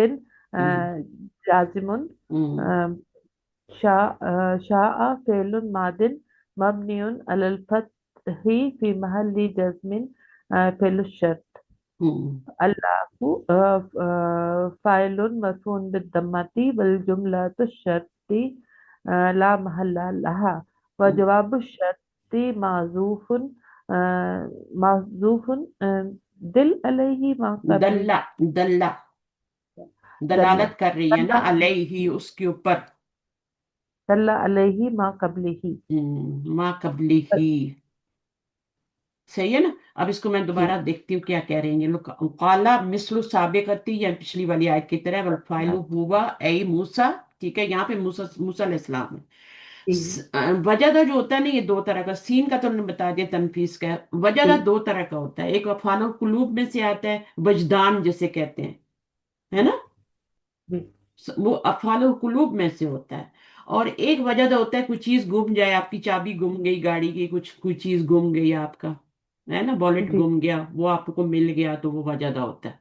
ہم،
جازم
ہم،
شاء فعل ماض مبني على الفتح في محل جزم فعل الشرط
ہم،
الله فاعل مرفوع بالضمة والجملة الشرط لا محل لها
ہم،
وجواب الشرط محذوف محذوف دل عليه ما قبله
دلہ دلہ
دل
دلالت کر رہی ہے نا علیہ اس کے اوپر،
دل عليه ما قبله
ما قبلی ہی، صحیح ہے نا. اب اس کو میں
جی
دوبارہ دیکھتی ہوں کیا کہہ رہے ہیں یہ لوگ. قالا مثل سابقتی یا پچھلی والی آیت کی طرح، والفاعل ہوا اے موسیٰ. ٹھیک ہے، یہاں پہ موسیٰ موسیٰ علیہ السلام ہے.
جی
وجدہ جو ہوتا ہے نا، یہ دو طرح کا، سین کا تو انہوں نے بتا دیا تنفیس کا ہے. وجدہ
جی
دو طرح کا ہوتا ہے، ایک افعال القلوب میں سے آتا ہے، وجدان جسے کہتے ہیں، ہے نا،
جی
وہ افعال القلوب میں سے ہوتا ہے. اور ایک وجہ تو ہوتا ہے کوئی چیز گم جائے، آپ کی چابی گم گئی گاڑی کی، کوئی چیز گم گئی آپ کا، ہے نا، والٹ
جی
گم گیا، وہ آپ کو مل گیا، تو وہ وجدہ ہوتا ہے.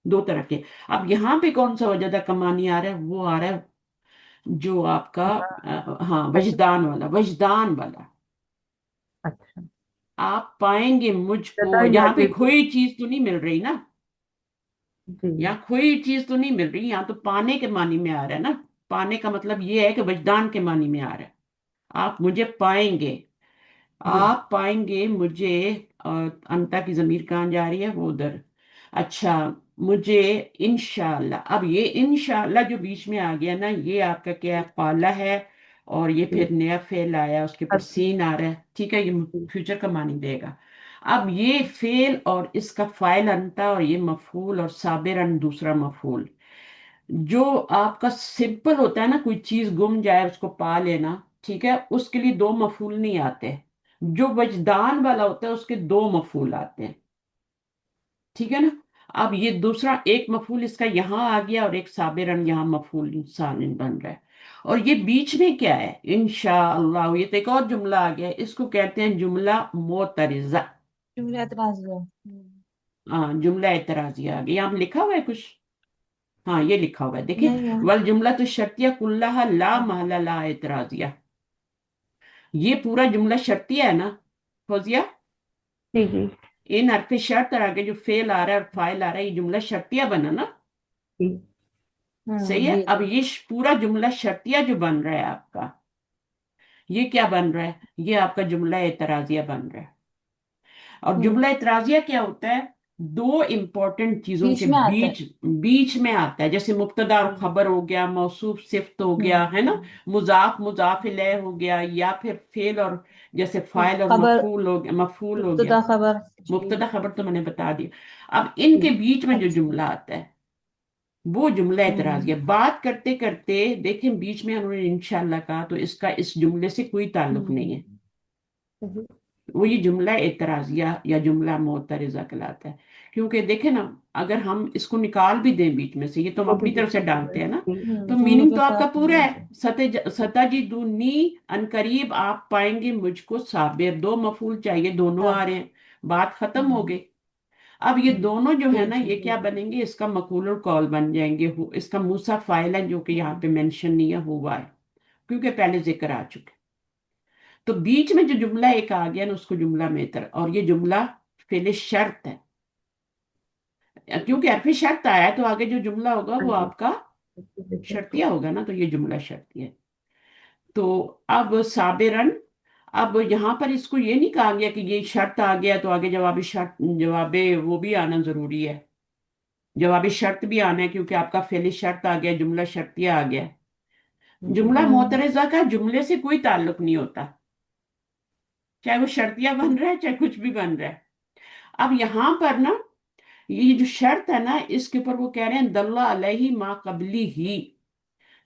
دو طرح کے. اب یہاں پہ کون سا وجدہ کا معنی آ رہا ہے؟ وہ آ رہا ہے جو آپ کا ہاں وجدان والا، وجدان والا.
اچھا
آپ پائیں گے مجھ کو،
زدہ
یہاں پہ
یاجد
کھوئی چیز تو نہیں مل رہی نا،
جی
یہاں کھوئی چیز تو نہیں مل رہی، یہاں تو پانے کے معنی میں آ رہا ہے نا. پانے کا مطلب یہ ہے کہ وجدان کے معنی میں آ رہا ہے. آپ مجھے پائیں گے،
جی
آپ پائیں گے مجھے. اور انتا کی ضمیر کہاں جا رہی ہے؟ وہ ادھر. اچھا، مجھے انشاءاللہ. اب یہ انشاءاللہ جو بیچ میں آ گیا نا، یہ آپ کا کیا ہے؟ قالا ہے. اور یہ
جی
پھر نیا فعل آیا، اس کے اوپر
اب
سین آ رہا ہے. ٹھیک ہے، یہ
جی
فیوچر کا معنی دے گا. اب یہ فعل اور اس کا فاعل انتا، اور یہ مفعول، اور صابرن دوسرا مفعول. جو آپ کا سمپل ہوتا ہے نا، کوئی چیز گم جائے اس کو پا لینا، ٹھیک ہے، اس کے لیے دو مفعول نہیں آتے. جو وجدان والا ہوتا ہے اس کے دو مفعول آتے ہیں. ٹھیک ہے نا. اب یہ دوسرا ایک مفعول اس کا یہاں آ گیا، اور ایک صابرن یہاں مفعول ثانی بن رہا ہے. اور یہ بیچ میں کیا ہے؟ انشاءاللہ. یہ تو ایک اور جملہ آ گیا ہے، اس کو کہتے ہیں جملہ معترضہ.
جملہ اعتراضیہ
ہاں، جملہ اعتراضیہ آ گیا. یہاں پہ لکھا ہوا ہے کچھ؟ ہاں، یہ لکھا ہوا ہے، دیکھیں.
نہیں ہے
والجملہ تو شرطیہ کلھا لا محل لا اعتراضیہ. یہ پورا جملہ شرطیہ ہے نا فوزیہ.
جی جی
ان حرف شرط اور آگے جو فعل آ رہا ہے اور فاعل آ رہا ہے، یہ جملہ شرطیہ بنا نا.
جی
صحیح ہے.
جی
اب یہ پورا جملہ شرطیہ جو بن رہا ہے آپ کا، یہ کیا بن رہا ہے؟ یہ آپ کا جملہ اعتراضیہ بن رہا ہے. اور
ہوں
جملہ اعتراضیہ کیا ہوتا ہے؟ دو امپورٹنٹ چیزوں کے
بیچ میں آتا ہے
بیچ میں آتا ہے. جیسے مبتدا اور خبر ہو گیا، موصوف صفت ہو گیا، ہے نا، مضاف مضاف الیہ ہو گیا، یا پھر فعل اور جیسے فاعل اور
خبر
مفعول ہو گیا.
مبتدا خبر جی
مبتدا خبر تو میں نے بتا دیا. اب ان کے
جی
بیچ میں جو
اچھا
جملہ آتا ہے وہ جملہ اعتراضیہ. بات کرتے کرتے دیکھیں بیچ میں انہوں نے انشاءاللہ کہا، تو اس کا اس جملے سے کوئی تعلق نہیں ہے.
صحیح
وہ یہ جملہ اعتراضیہ یا جملہ معترضہ کہلاتا ہے. کیونکہ دیکھیں نا، اگر ہم اس کو نکال بھی دیں بیچ میں سے، یہ تو ہم
وہ بھی
اپنی طرف سے
دقت
ڈالتے ہیں نا،
ہے جی
تو
جملے
میننگ
کے
تو آپ کا
ساتھ
پورا ہے. ستجدونی ان قریب آپ پائیں گے مجھ کو صابر. دو مفعول چاہیے، دونوں آ رہے ہیں، بات ختم ہو گئی. اب یہ دونوں جو ہے نا،
جی
یہ کیا بنیں گے؟ اس کا مقول القول بن جائیں گے. اس کا موسیٰ فاعل ہے، جو کہ یہاں پہ مینشن نہیں ہے، ہوا ہے، کیونکہ پہلے ذکر آ چکے. تو بیچ میں جو جملہ ایک آ گیا نا، اس کو جملہ میتر. اور یہ جملہ فعل شرط ہے، کیونکہ حرف شرط آیا ہے، تو آگے جو جملہ ہوگا
ہاں
وہ
جی
آپ کا شرطیہ ہوگا نا، تو یہ جملہ شرطیہ ہے. تو اب صابرن. اب یہاں پر اس کو یہ نہیں کہا گیا کہ یہ شرط آ گیا تو آگے جواب شرط، جواب وہ بھی آنا ضروری ہے. جواب شرط بھی آنا ہے، کیونکہ آپ کا فعل شرط آ گیا، جملہ شرطیہ آ گیا.
جی
جملہ معترضہ کا جملے سے کوئی تعلق نہیں ہوتا، چاہے وہ شرطیہ بن رہا ہے، چاہے کچھ بھی بن رہا ہے. اب یہاں پر نا، یہ جو شرط ہے نا، اس کے اوپر وہ کہہ رہے ہیں دلہ علیہ ما قبلی ہی.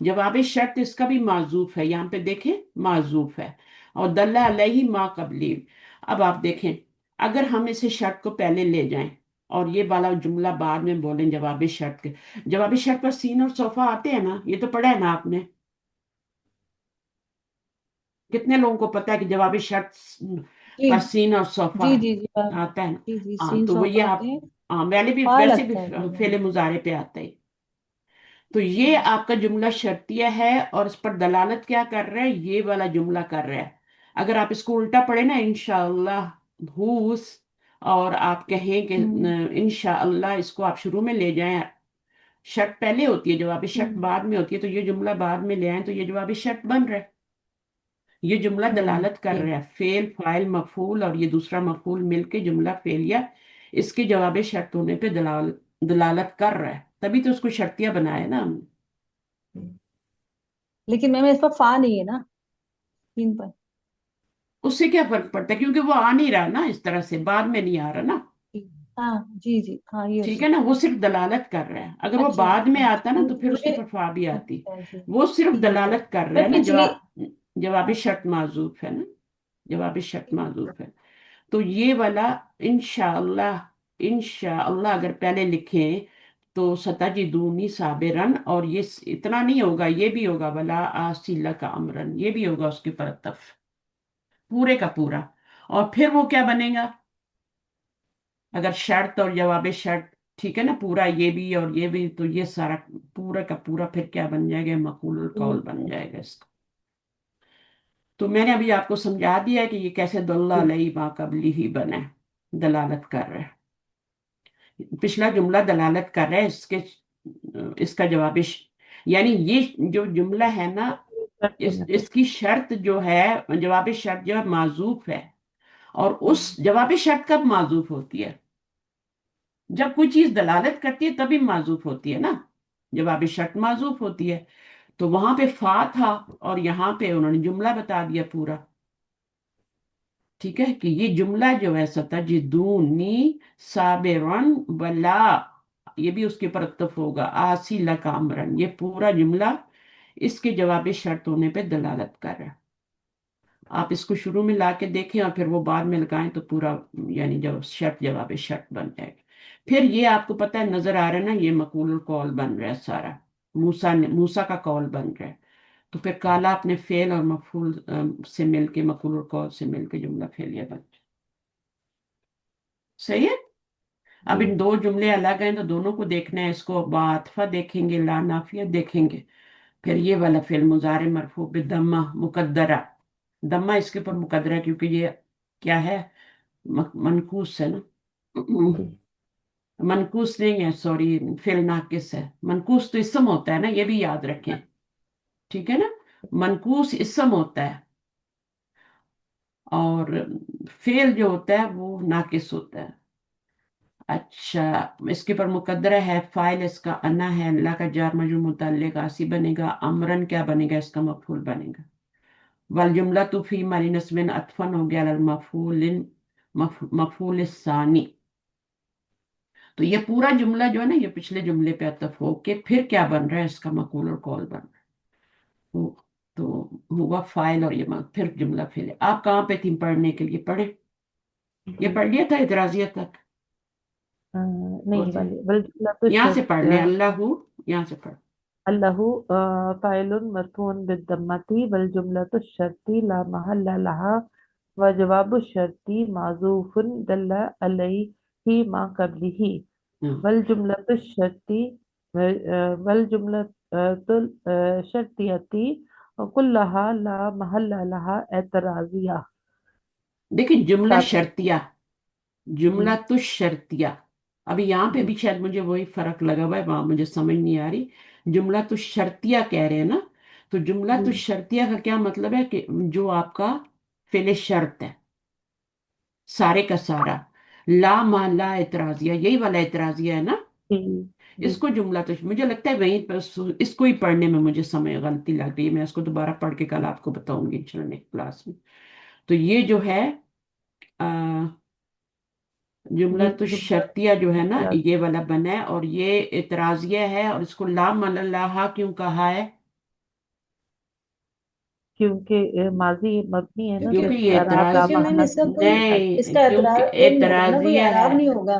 جواب شرط اس کا بھی معذوف ہے، یہاں پہ دیکھیں معذوف ہے. اور دلہ علیہ ما قبلی. اب آپ دیکھیں، اگر ہم اسے شرط کو پہلے لے جائیں اور یہ والا جملہ بعد میں بولیں جواب شرط کے. جواب شرط پر سین اور صوفہ آتے ہیں نا، یہ تو پڑھا ہے نا آپ نے. کتنے لوگوں کو پتا ہے کہ جواب شرط
جی
پر سین اور صوفہ
جی جی جی
آتا ہے نا؟
جی جی
ہاں
سین
تو وہ
سوفا
یہ آپ،
آتے ہیں،
ہاں میں بھی
پا
ویسے بھی
لگتا ہے جی ہاں.
فعل مضارع پہ آتا ہے. تو یہ آپ کا جملہ شرطیہ ہے اور اس پر دلالت کیا کر رہا ہے؟ یہ والا جملہ کر رہا ہے. اگر آپ اس کو الٹا پڑھیں نا، انشاءاللہ ہوس، اور آپ کہیں کہ
ہوں
انشاءاللہ، اس کو آپ شروع میں لے جائیں، شرط پہلے ہوتی ہے، جواب شرط
ہوں
بعد میں ہوتی ہے، تو یہ جملہ بعد میں لے آئیں تو یہ جواب شرط بن رہا ہے. یہ جملہ دلالت کر
جی
رہا ہے، فعل فاعل مفعول اور یہ دوسرا مفعول مل کے جملہ فعلیہ اس کے جواب شرط ہونے پہ دلالت کر رہا ہے، تبھی تو اس کو شرطیہ بنایا نا ہم نے.
لیکن میم اس پر فا نہیں ہے نا سین پر.
اس سے کیا فرق پڑتا ہے؟ کیونکہ وہ آ نہیں رہا نا، اس طرح سے بعد میں نہیں آ رہا نا.
جی ہاں جی جی ہاں یہ ہو
ٹھیک ہے نا،
سکتا
وہ صرف دلالت کر رہا ہے. اگر وہ
اچھا
بعد میں آتا نا تو پھر اس کے
مجھے
پر فا بھی آتی.
اچھا جی
وہ صرف
ٹھیک ہے.
دلالت کر رہا
میں
ہے نا،
پچھلی
جواب
ہاں
شرط معذوف ہے نا، جواب شرط
ٹھیک ہے.
معذوف ہے. تو یہ والا انشاءاللہ، انشاءاللہ اگر پہلے لکھیں تو ستجدونی صابرن، اور یہ اتنا نہیں ہوگا، یہ بھی ہوگا ولا آسی لک امرن، یہ بھی ہوگا اس کے پر عطف پورے کا پورا. اور پھر وہ کیا بنے گا؟ اگر شرط اور جواب شرط ٹھیک ہے نا، پورا یہ بھی اور یہ بھی، تو یہ سارا پورا کا پورا پھر کیا بن جائے گا؟ مفعول القول بن جائے گا اس کا. تو میں نے ابھی آپ کو سمجھا دیا کہ یہ کیسے دل علیہ ما قبلی ہی بنا ہے، دلالت کر رہا ہے. پچھلا جملہ دلالت کر رہا ہے، اس کا جواب یعنی یہ جو جملہ ہے نا،
شرط ہونے پہ.
اس کی شرط جو ہے، جواب شرط جو ہے معذوف ہے. اور اس جواب شرط کب معذوف ہوتی ہے؟ جب کوئی چیز دلالت کرتی ہے تبھی معذوف ہوتی ہے نا، جواب شرط معذوف ہوتی ہے. تو وہاں پہ فا تھا اور یہاں پہ انہوں نے جملہ بتا دیا پورا. ٹھیک ہے کہ یہ جملہ جو ہے ستجدونی صابرن ولا، یہ بھی اس کے پر عطف ہوگا، آسی لک امرن، یہ پورا جملہ اس کے جواب شرط ہونے پہ دلالت کر رہا ہے. آپ اس کو شروع میں لا کے دیکھیں اور پھر وہ بعد میں لگائیں تو پورا یعنی جب شرط جواب شرط بن جائے گا. پھر یہ آپ کو پتہ ہے، نظر آ رہا ہے نا، یہ مقول القول بن رہا ہے سارا، موسیٰ کا قول بن رہا ہے. تو پھر کالا اپنے فعل اور مفعول سے مل کے، مقول القول سے مل کے جملہ فعلیہ بن جائے. صحیح ہے. اب ان دو جملے الگ ہیں تو دونوں کو دیکھنا ہے، اس کو بعاطفہ دیکھیں گے، لا نافیہ دیکھیں گے. پھر یہ والا فعل مضارع مرفوع بالضمہ مقدرہ، دمہ اس کے اوپر مقدرہ ہے کیونکہ یہ کیا ہے؟ منقوص ہے نا، منقوص نہیں ہے، سوری، فعل ناقص ہے. منقوص تو اسم ہوتا ہے نا، یہ بھی یاد رکھیں. ٹھیک ہے نا، منقوص اسم ہوتا ہے اور فعل جو ہوتا ہے وہ ناقص ہوتا ہے. اچھا، اس کے پر مقدرہ ہے، فاعل اس کا انا ہے، اللہ کا جار مجرور متعلق آسی بنے گا، امرن کیا بنے گا؟ اس کا مفعول بنے گا. والجملہ فی محل نصب عطفا ہو گیا علی المفعول، مفعول الثانی. تو یہ پورا جملہ جو ہے نا، یہ پچھلے جملے پہ عطف ہو کے پھر کیا بن رہا ہے؟ اس کا مقول اور قول بن رہا ہے. تو ہوا فاعل اور یہ پھر جملہ پھر. آپ کہاں پہ تھی پڑھنے کے لیے؟ پڑھیں، یہ پڑھ لیا تھا اعتراضیہ تک؟
نہیں والی والجملة
یہاں سے پڑھ لیں،
الشرط
اللہ یہاں سے پڑھ.
الله فاعل مرفوع بالضمة والجملة الشرط لا محل لها وجواب الشرط معذوف دل عليه ما قبله والجملة الشرط والجملة الشرطية كلها لا محل لها اعتراضية.
دیکھیں جملہ
ساتھ
شرطیہ،
جی
جملہ تو شرطیہ. ابھی یہاں پہ
جی
بھی شاید مجھے وہی فرق لگا ہوا ہے، وہاں مجھے سمجھ نہیں آ رہی. جملہ تو شرطیہ کہہ رہے ہیں نا، تو جملہ
جی
تو شرطیہ کا کیا مطلب ہے؟ کہ جو آپ کا فعل شرط ہے سارے کا سارا، لا ما لا اعتراضیہ، یہی والا اعتراضیہ ہے نا.
جی جی
اس کو جملہ تو مجھے لگتا ہے وہیں پر اس کو ہی پڑھنے میں مجھے سمجھ غلطی لگ رہی ہے. میں اس کو دوبارہ پڑھ کے کل آپ کو بتاؤں گی انشاءاللہ کلاس میں. تو یہ جو ہے جملہ
یہ
تو
جملہ
شرطیہ جو ہے نا،
اعتراض
یہ والا بنا ہے اور یہ اعتراضیہ ہے. اور اس کو لا مللہ کیوں کہا ہے؟
کیونکہ ماضی مبنی ہے نا تو
کیونکہ
اس
یہ
کا اعراب لا
کیونکہ میم
محالہ
اس کا کوئی اس
نہیں،
کا
کیونکہ
اعتراض وہ نہیں ہوگا نا، کوئی
اعتراضیہ ہے.
اعراب نہیں ہوگا.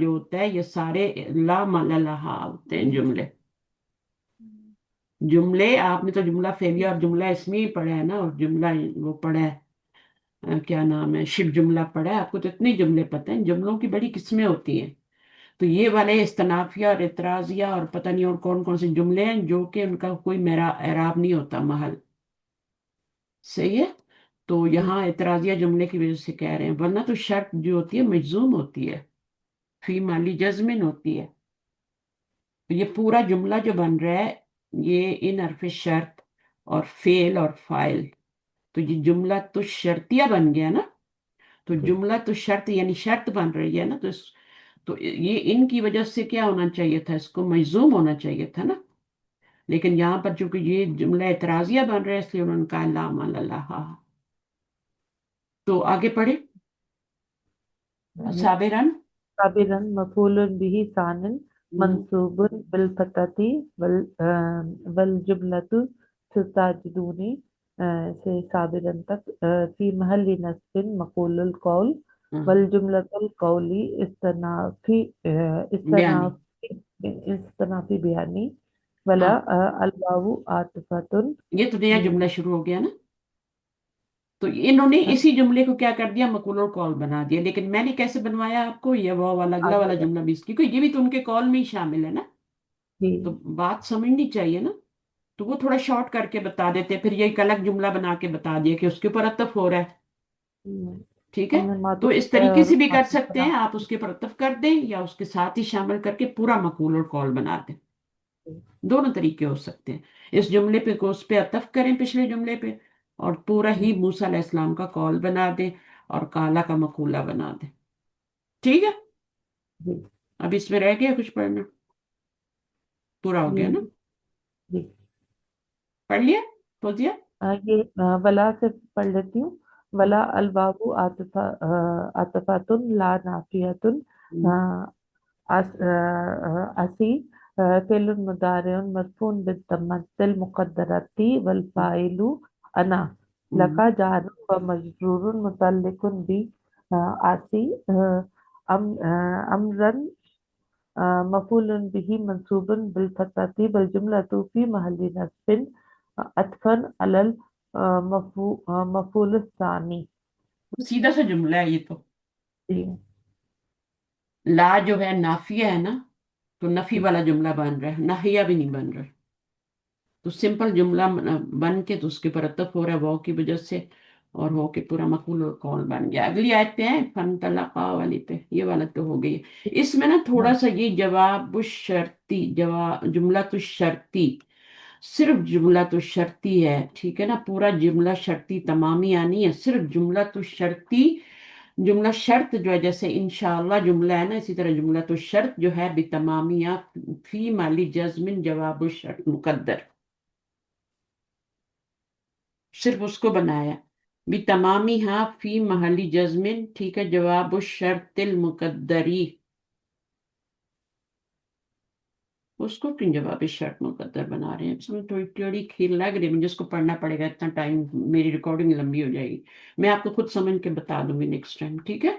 جو ہوتا ہے، یہ سارے لا محل لہا ہوتے ہیں جملے. جملے آپ نے تو جملہ فعلیہ اور جملہ اسمی ہی پڑھا ہے نا، اور جملہ وہ پڑھا ہے کیا نام ہے، شب جملہ پڑھا ہے. آپ کو تو اتنے جملے پتہ ہیں. جملوں کی بڑی قسمیں ہوتی ہیں. تو یہ والے استنافیہ اور اعتراضیہ اور پتہ نہیں اور کون کون سے جملے ہیں جو کہ ان کا کوئی میرا اعراب نہیں ہوتا محل. صحیح ہے. تو یہاں اعتراضیہ جملے کی وجہ سے کہہ رہے ہیں، ورنہ تو شرط جو ہوتی ہے مجزوم ہوتی ہے، فی مالی جزمن ہوتی ہے. تو یہ پورا جملہ جو بن رہا ہے یہ ان حرف شرط اور فعل اور فاعل. تو یہ جملہ تو شرطیہ بن گیا نا. تو جملہ تو شرط یعنی شرط بن رہی ہے نا. تو یہ ان کی وجہ سے کیا ہونا چاہیے تھا، اس کو مجزوم ہونا چاہیے تھا نا. لیکن یہاں پر چونکہ یہ جملہ اعتراضیہ بن رہا ہے اس لیے انہوں نے کہا لا مال اللہ. تو آگے پڑھے. صابرن.
صابرا مفعول به ثان منصوب بالفتحة والجملة تساجدون سے صابرا تک في محل نصب مفعول القول والجملة القولی
بیانی.
استنافی بیانی ولا الواو عاطفة.
یہ تو نیا جملہ شروع ہو گیا نا. تو انہوں نے اسی جملے کو کیا کر دیا، مقول اور قول بنا دیا. لیکن میں نے کیسے بنوایا آپ کو، یہ وہ والا اگلا والا جملہ بھی اس کی، کیونکہ یہ بھی تو ان کے قول میں ہی شامل ہے نا. تو بات سمجھنی چاہیے نا. تو وہ تھوڑا شارٹ کر کے بتا دیتے، پھر یہ ایک الگ جملہ بنا کے بتا دیا کہ اس کے اوپر عطف ہو رہا ہے. ٹھیک ہے. تو اس طریقے سے بھی کر سکتے ہیں آپ، اس کے اوپر عطف کر دیں یا اس کے ساتھ ہی شامل کر کے پورا مقول اور قول بنا دیں. دونوں طریقے ہو سکتے ہیں. اس جملے پہ کو اس پہ عطف کریں پچھلے جملے پہ، اور پورا ہی موسیٰ علیہ السلام کا قول بنا دیں اور کالا کا مقولہ بنا دیں. ٹھیک ہے. اب اس میں رہ گیا کچھ پڑھنا، پورا ہو گیا نا. پڑھ لیا بول دیا.
یہ ولا سے پڑھ لیتی ہوں. ولا الواو عاطفۃ لا نافیۃ اسی فعل مضارع مرفوع بالضمة المقدرة والفاعل انا لقى جار ومجرور متعلق ب اسی امرا مفعول به منصوب بالفتحة والجملة في محل نصب عطفا على المفعول الثاني.
سیدھا سا جملہ ہے یہ تو. لا جو ہے نافیہ ہے نا، تو نفی والا جملہ بن رہا ہے، ناہیہ بھی نہیں بن رہا. تو سمپل جملہ بن کے تو اس کے پر عطف ہو رہا ہے واو کی وجہ سے، اور ہو کے پورا مقول اور قول بن گیا. اگلی آیت پہ ہے فانطلقا والی پہ، یہ والا تو ہو گئی. اس میں نا تھوڑا سا یہ جواب الشرطی، جملہ تو شرطی، صرف جملہ تو شرطی ہے. ٹھیک ہے نا. پورا جملہ شرطی تمامی آنی ہے، صرف جملہ تو شرطی. جملہ شرط جو ہے جیسے انشاءاللہ جملہ ہے نا، اسی طرح جملہ تو شرط جو ہے بتمامیہ فی مالی جزمن جواب الشرط مقدر، صرف اس کو بنایا. بتمامی ہاں فی محلی جزمن. ٹھیک ہے. جواب الشرط المقدری، اس کو کیوں جواب شرط مقدر بنا رہے ہیں؟ اس میں تھوڑی ٹیڑھی کھیر لگ رہی ہے مجھے. اس کو پڑھنا پڑے گا، اتنا ٹائم میری ریکارڈنگ لمبی ہو جائے گی. میں آپ کو خود سمجھ کے بتا دوں گی نیکسٹ ٹائم. ٹھیک ہے.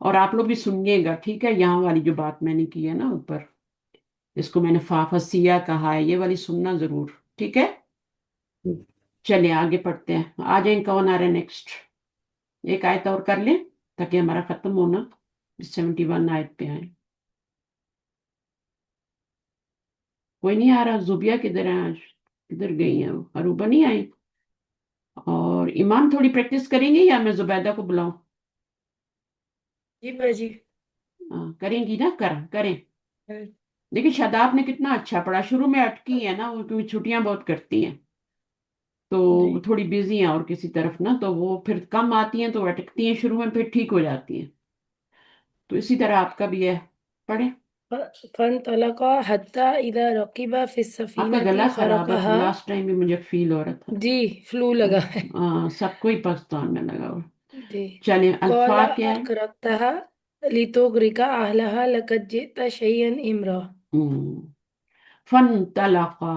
اور آپ لوگ بھی سنیے گا. ٹھیک ہے. یہاں والی جو بات میں نے کی ہے نا اوپر، اس کو میں نے فافسیہ کہا ہے، یہ والی سننا ضرور. ٹھیک ہے. چلیں آگے پڑھتے ہیں. آ جائیں کون آ رہے ہیں نیکسٹ. ایک آیت اور کر لیں تاکہ ہمارا ختم ہونا. 71 آیت پہ آئیں. کوئی نہیں آ رہا. زوبیہ کدھر ہے آج؟ کدھر گئی ہیں وہ؟ عروبہ نہیں آئی؟ اور ایمان تھوڑی پریکٹس کریں گے یا میں زبیدہ کو بلاؤں؟
جی باجی.
کریں گی نا. کریں. دیکھیں شاداب نے کتنا اچھا پڑھا. شروع میں اٹکی ہے نا وہ، کیونکہ چھٹیاں بہت کرتی ہیں تو
جی.
تھوڑی بزی ہیں اور کسی طرف نا، تو وہ پھر کم آتی ہیں تو اٹکتی ہیں شروع میں، پھر ٹھیک ہو جاتی ہیں. تو اسی طرح آپ کا بھی ہے. پڑھیں.
فانطلقا حتى إذا ركبا في
آپ کا گلا
السفينة
خراب ہے،
خرقها.
لاسٹ ٹائم بھی مجھے فیل ہو رہا تھا.
جی فلو لگا ہے.
سب کو ہی پاکستان میں لگا ہوا.
جی.
چلیں
قال
الفا کیا ہے؟
أغرقتها لتغرق أهلها لقد جئت شيئا إمرا.
فن طلقا،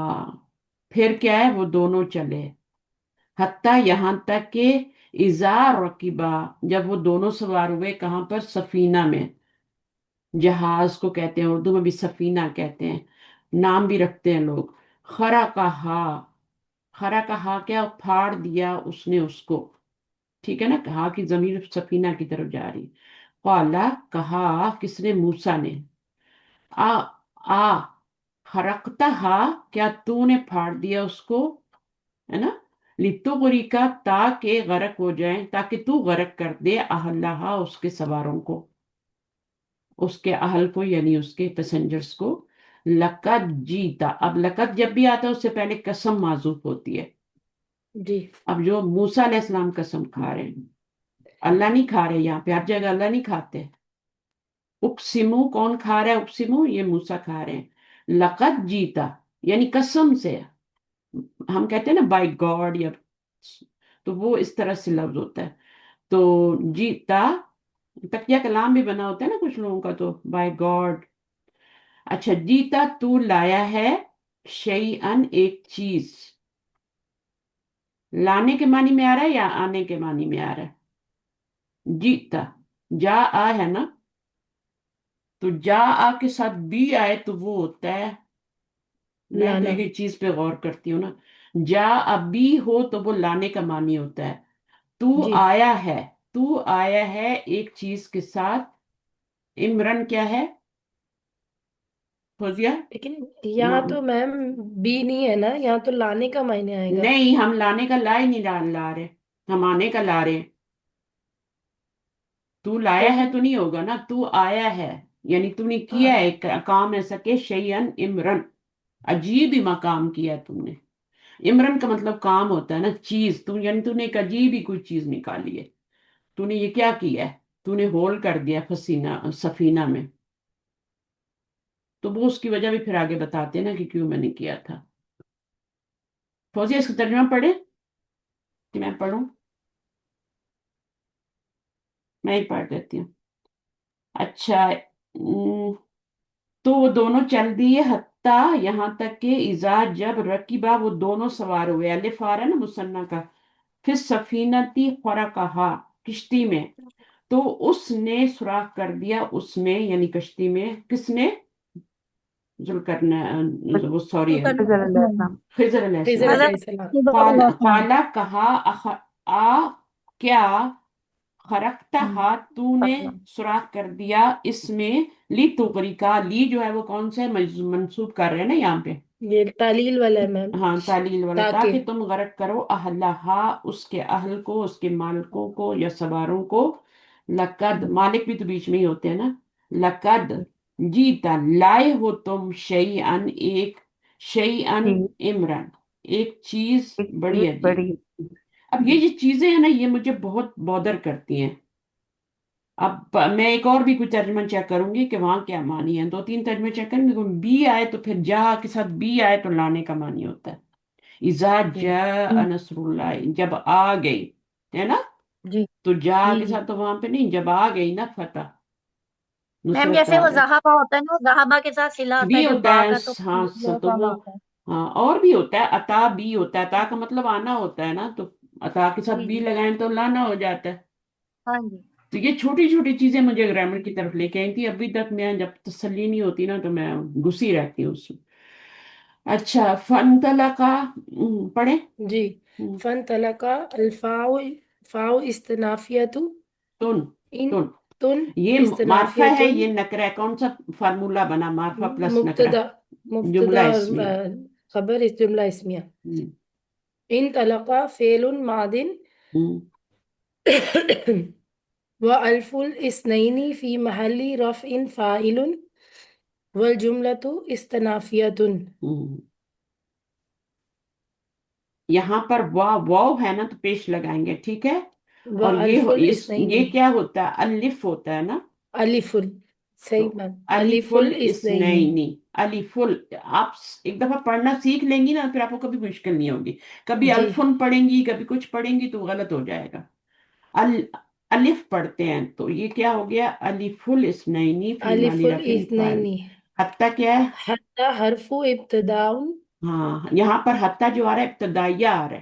پھر کیا ہے؟ وہ دونوں چلے. حتیٰ یہاں تک کہ اذا رکبا جب وہ دونوں سوار ہوئے کہاں پر؟ سفینہ میں. جہاز کو کہتے ہیں اردو میں بھی سفینہ کہتے ہیں، نام بھی رکھتے ہیں لوگ. خرا کہا، خرا کہا کیا؟ پھاڑ دیا اس نے اس کو. ٹھیک ہے نا، کہا کی ضمیر سفینہ کی طرف جا رہی. قالا کہا کس نے؟ موسیٰ نے. آ آ خرقتہا کیا تو نے پھاڑ دیا اس کو، ہے نا. لتغرقا تاکہ غرق ہو جائیں، تاکہ تو غرق کر دے، اہلہا اس کے سواروں کو، اس کے اہل کو یعنی اس کے پیسنجرز کو. لقد جیتا، اب لقد جب بھی آتا ہے اس سے پہلے قسم معذوف ہوتی ہے.
جی
اب جو موسیٰ علیہ السلام قسم کھا رہے ہیں، اللہ نہیں کھا رہے، یہاں پہ ہر جگہ اللہ نہیں کھاتے. اقسمو کون کھا رہا ہے؟ اقسمو یہ موسیٰ کھا رہے ہیں. لقد جیتا یعنی قسم سے، ہم کہتے ہیں نا بائی گاڈ، یا تو وہ اس طرح سے لفظ ہوتا ہے. تو جیتا تکیہ کلام بھی بنا ہوتا ہے نا کچھ لوگوں کا، تو بائی گاڈ. اچھا، جیتا تو لایا ہے، شیئن ایک چیز. لانے کے معنی میں آ رہا ہے یا آنے کے معنی میں آ رہا ہے؟ جیتا جا آ ہے نا، تو جا آ کے ساتھ بھی آئے تو وہ ہوتا ہے، میں تو
لانا.
ایک چیز پہ غور کرتی ہوں نا. جا ابھی ہو تو وہ لانے کا معنی ہوتا ہے. تو
جی
آیا ہے، تو آیا ہے ایک چیز کے ساتھ. عمران کیا ہے فوزیہ؟
لیکن یہاں تو میم بی نہیں ہے نا، یہاں تو لانے کا معنی آئے گا.
نہیں، ہم لانے کا لا ہی نہیں لا رہے، ہم آنے کا لا رہے. تو
تو
لایا ہے تو نہیں ہوگا نا، تو آیا ہے یعنی تو نے کیا ہے ایک کام ایسا کہ شیئن عمران، عجیب ہی مقام کیا ہے تم نے. عمران کا مطلب کام ہوتا ہے نا، چیز. تو یعنی تو نے ایک عجیب ہی کوئی چیز نکالی ہے. تو نے یہ کیا کیا ہے؟ تو نے ہول کر دیا سفینہ میں. تو وہ اس کی وجہ بھی پھر آگے بتاتے ہیں نا کہ کیوں میں نے کیا تھا. فوزیہ اس کا ترجمہ پڑھے کہ میں پڑھوں؟ میں ہی پڑھ دیتی ہوں. اچھا، تو وہ دونوں چل دیے حتیٰ یہاں تک کہ اذا جب رکیبا وہ دونوں سوار ہوئے، الف آ رہا ہے نا مثنیٰ کا، پھر سفینتی خرقہا کشتی میں، تو اس نے سوراخ کر دیا اس میں یعنی کشتی میں. کس نے؟ وہ سوری ہے،
خضر علیہ السلام.
خضر علیہ
خضر
السلام.
علیہ السلام.
قالا کہا کیا؟ خرقتہا تو نے سوراخ کر دیا اس میں، لی تغرقا، لی جو ہے وہ کون سے منسوب کر رہے ہیں نا یہاں پہ،
یہ تعلیل والا ہے میم.
ہاں تعلیل والا،
تاکہ
تاکہ تم غرق کرو اہلہا اس کے اہل کو، اس کے مالکوں کو یا سواروں کو. لقد مالک بھی تو بیچ میں ہی ہوتے ہیں نا. لقد جیتا لائے ہو تم شیئن ایک، شیئن عمران ایک چیز
ایک
بڑی
چیز
عجیب.
بڑی.
اب یہ جو چیزیں ہیں نا یہ مجھے بہت بودر کرتی ہیں. اب میں ایک اور بھی کچھ ترجمہ چیک کروں گی کہ وہاں کیا معنی ہے، دو تین ترجمے چیک کریں گے. بی آئے تو پھر جا کے ساتھ بی آئے تو لانے کا معنی ہوتا ہے. اذا جاء نصر اللہ جب آ گئی، ہے نا.
جی
تو جا
جی
کے
جی
ساتھ تو وہاں پہ نہیں، جب آ گئی نا فتح،
میم
نصرت
جیسے
آ
وہ
گئی.
زہابا ہوتا ہے نا، زہابا کے ساتھ صلہ آتا
بھی
ہے جو
ہوتا
با
ہے
کا، تو
ہاں تو
والا
وہ
ہوتا ہے.
ہاں اور بھی ہوتا ہے عطا بھی ہوتا ہے. عطا کا مطلب آنا ہوتا ہے نا، تو عطا کے ساتھ
جی
بھی
جی
لگائیں تو لانا ہو جاتا ہے.
ہاں جی.
تو یہ چھوٹی چھوٹی چیزیں مجھے گرامر کی طرف لے کے آئی تھی. ابھی تک میں جب تسلی نہیں ہوتی نا تو میں گھسی رہتی ہوں اس میں. اچھا، فانطلقا پڑھے.
جی. فن طلقا الفاء، فاء استنافیت،
تن
ان
تن
تن
یہ معرفہ ہے،
استنافیتن.
یہ نکرہ ہے. کون سا فارمولا بنا؟ معرفہ پلس نکرہ،
مبتدا،
جملہ
مبتدا اور
اسمیہ.
خبر اس جملہ اسمیہ. ان طلقا فعل ماض والف الاثنين في محل رفع فاعل والجملة استنافیت.
یہاں پر واو ہے نا تو پیش لگائیں گے، ٹھیک ہے. اور
والف
یہ
الاثنين،
کیا ہوتا ہے؟ الف ہوتا ہے نا.
الف
تو
صحیح میم.
الف
الف الاثنين.
الاثنین، آپ ایک دفعہ پڑھنا سیکھ لیں گی نا پھر آپ کو کبھی مشکل نہیں ہوگی. کبھی
جی
الفن پڑھیں گی، کبھی کچھ پڑھیں گی تو غلط ہو جائے گا. الف پڑھتے ہیں تو یہ کیا ہو گیا؟ الف الاثنین فی
الف
معنی رفع فاعل.
الاثنين
حتیٰ کیا ہے؟
حتى حرف ابتداء.
ہاں یہاں پر حتیٰ جو آ رہا ہے ابتدائیہ آ رہا ہے.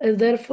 ظرف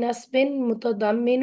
نصب متضمن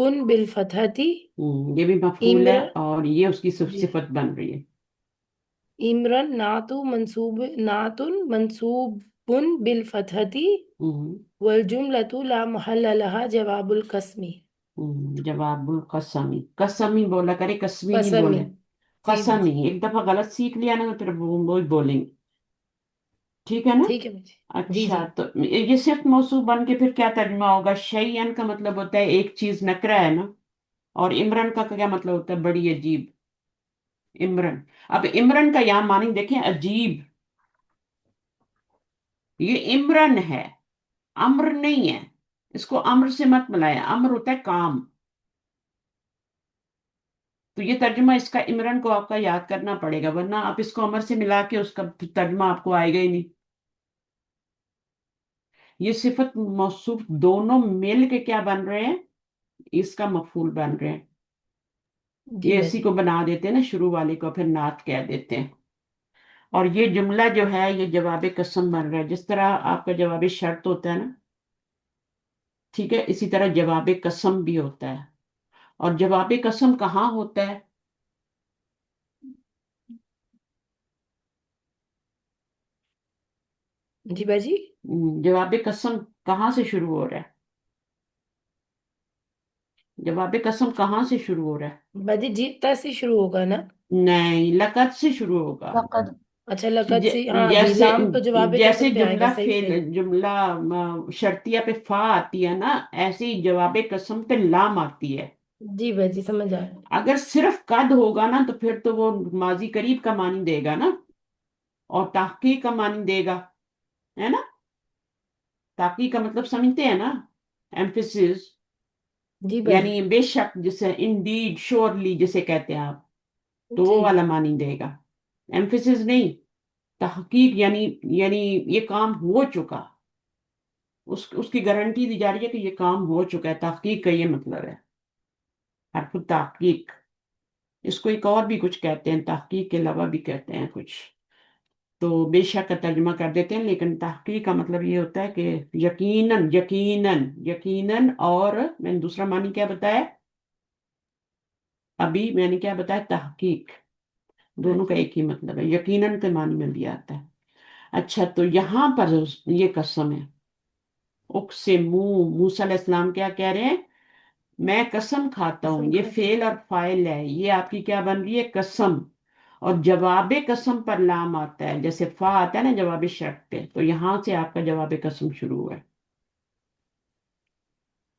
بالفتحة
یہ بھی مفعول ہے
عمر
اور یہ اس کی
جی
صفت بن رہی ہے.
عمران نعت منصوب بالفتحة
ہوں،
والجملة لا محل لها جواب القسم
جواب قسمی، قسمی بولا کرے، قسمی نہیں
قسمی
بولے.
جی
قسمی
باجی
ایک دفعہ غلط سیکھ لیا نا تو پھر وہی بولیں گے. ٹھیک ہے نا؟
ٹھیک ہے باجی جی
اچھا،
جی
تو یہ صرف موصوف بن کے پھر کیا ترجمہ ہوگا؟ شیئن کا مطلب ہوتا ہے ایک چیز نکرہ ہے نا، اور عمران کا کیا مطلب ہوتا ہے؟ بڑی عجیب. عمران، اب عمران کا یہاں معنی دیکھیں، عجیب. یہ عمران ہے، امر نہیں ہے. اس کو امر سے مت ملایا، امر ہوتا ہے کام. تو یہ ترجمہ اس کا عمران کو آپ کا یاد کرنا پڑے گا، ورنہ آپ اس کو امر سے ملا کے اس کا ترجمہ آپ کو آئے گا ہی نہیں. یہ صفت موصوف دونوں مل کے کیا بن رہے ہیں؟ اس کا مفعول بن رہے ہیں.
جی
یہ اسی
باجی
کو بنا دیتے ہیں نا، شروع والے کو پھر نعت کہہ دیتے ہیں. اور یہ جملہ جو ہے یہ جواب قسم بن رہا ہے، جس طرح آپ کا جواب شرط ہوتا ہے نا، ٹھیک ہے، اسی طرح جواب قسم بھی ہوتا ہے. اور جواب قسم کہاں ہوتا ہے؟
جی باجی
جواب قسم کہاں سے شروع ہو رہا ہے؟ جواب قسم کہاں سے شروع ہو رہا ہے؟
باجی جیتا سے شروع ہوگا نا
نہیں، لقد سے شروع ہوگا.
لقد
اچھا لقد سے ہاں جی
جیسے
لام تو جواب
جیسے
قسم پہ آئے
جملہ
گا صحیح
فعل،
صحیح
جملہ شرطیہ پہ فا آتی ہے نا، ایسے ہی جواب قسم پہ لام آتی ہے.
جی باجی سمجھ آیا
اگر صرف قد ہوگا نا تو پھر تو وہ ماضی قریب کا معنی دے گا نا، اور تحقیق کا معنی دے گا، ہے نا؟ تحقیق کا مطلب سمجھتے ہیں نا؟ ایمفیسس،
جی باجی
یعنی بے شک، جسے انڈیڈ شورلی جسے کہتے ہیں آپ، تو وہ
جی
والا معنی دے گا. ایمفیسس نہیں، تحقیق، یعنی یہ کام ہو چکا، اس کی گارنٹی دی جا رہی ہے کہ یہ کام ہو چکا ہے. تحقیق کا یہ مطلب ہے، حرف تحقیق. اس کو ایک اور بھی کچھ کہتے ہیں، تحقیق کے علاوہ بھی کہتے ہیں کچھ، تو بے شک کا ترجمہ کر دیتے ہیں، لیکن تحقیق کا مطلب یہ ہوتا ہے کہ یقیناً یقیناً یقیناً. اور میں نے دوسرا معنی کیا بتایا؟ ابھی میں نے کیا بتایا؟ تحقیق. دونوں کا ایک ہی مطلب ہے، یقیناً کے معنی میں بھی آتا ہے. اچھا، تو یہاں پر یہ قسم ہے، اقسمو، موسیٰ علیہ السلام کیا کہہ رہے ہیں؟ میں قسم کھاتا ہوں.
قسم
یہ
کھاتا
فعل اور فاعل ہے، یہ آپ کی کیا بن رہی ہے؟ قسم. اور جواب قسم پر لام آتا ہے، جیسے فا آتا ہے نا جواب شرط پہ، تو یہاں سے آپ کا جواب قسم شروع ہوا ہے.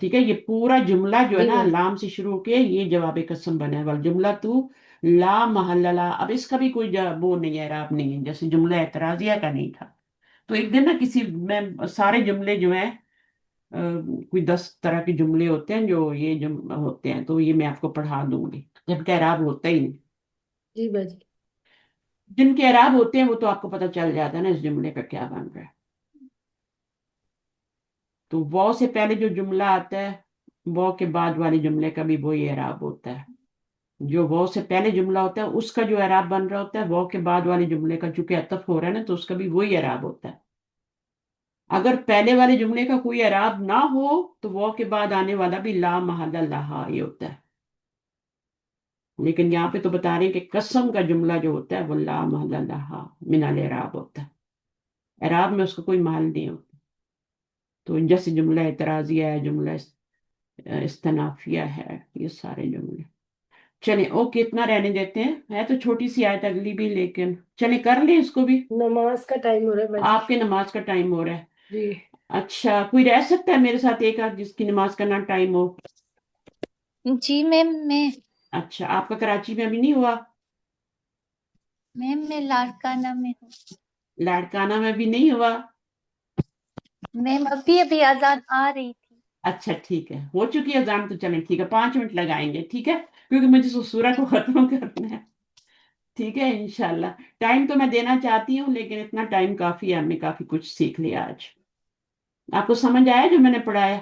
ٹھیک ہے، یہ پورا جملہ جو ہے
جی
نا
باجی
لام سے شروع کے یہ جواب قسم بنا ہے. والجملہ تو لا محل لا، اب اس کا بھی کوئی وہ نہیں ہے، اعراب نہیں ہے، جیسے جملہ اعتراضیہ کا نہیں تھا. تو ایک دن نا کسی میں سارے جملے جو ہیں کوئی 10 طرح کے جملے ہوتے ہیں جو یہ ہوتے ہیں، تو یہ میں آپ کو پڑھا دوں گی، جن کا اعراب ہوتا ہی نہیں.
جی باجی
جن کے اعراب ہوتے ہیں وہ تو آپ کو پتہ چل جاتا ہے نا اس جملے کا کیا بن رہا ہے. تو وہ سے پہلے جو جملہ آتا ہے، وہ کے بعد والے جملے کا بھی وہی اعراب ہوتا ہے. جو وہ سے پہلے جملہ ہوتا ہے اس کا جو اعراب بن رہا ہوتا ہے، وہ کے بعد والے جملے کا چونکہ عطف ہو رہا ہے نا، تو اس کا بھی وہی اعراب ہوتا ہے. اگر پہلے والے جملے کا کوئی اعراب نہ ہو تو وہ کے بعد آنے والا بھی لا محل لہا یہ ہوتا ہے. لیکن یہاں پہ تو بتا رہے ہیں کہ قسم کا جملہ جو ہوتا ہے وہ لا محل لہا من الاعراب ہوتا ہے، اعراب میں اس کا کوئی محل نہیں ہوتا. تو جیسے جملہ اعتراضیہ ہے، جملہ استنافیہ ہے، یہ سارے جملے. چلیں اوکے، اتنا رہنے دیتے ہیں، ہے تو چھوٹی سی آیت اگلی بھی، لیکن چلیں کر لیں اس کو بھی.
نماز کا ٹائم ہو رہا ہے باجی
آپ کے نماز کا ٹائم ہو رہا ہے.
جی
اچھا، کوئی رہ سکتا ہے میرے ساتھ ایک آدھ جس کی نماز کرنا ٹائم ہو؟
جی میم
اچھا، آپ کا کراچی میں ابھی نہیں ہوا؟
میں لاڑکانہ میں ہوں.
لاڑکانہ میں بھی نہیں ہوا؟
میم ابھی آزاد آ رہی تھی.
اچھا ٹھیک ہے، ہو چکی ہے اذان، تو چلیں ٹھیک ہے، 5 منٹ لگائیں گے، ٹھیک ہے، کیونکہ مجھے سورہ کو ختم کرنا ہے. ٹھیک ہے انشاءاللہ. ٹائم تو میں دینا چاہتی ہوں لیکن اتنا ٹائم کافی ہے، ہم نے کافی کچھ سیکھ لیا آج. آپ کو سمجھ آیا جو میں نے پڑھایا؟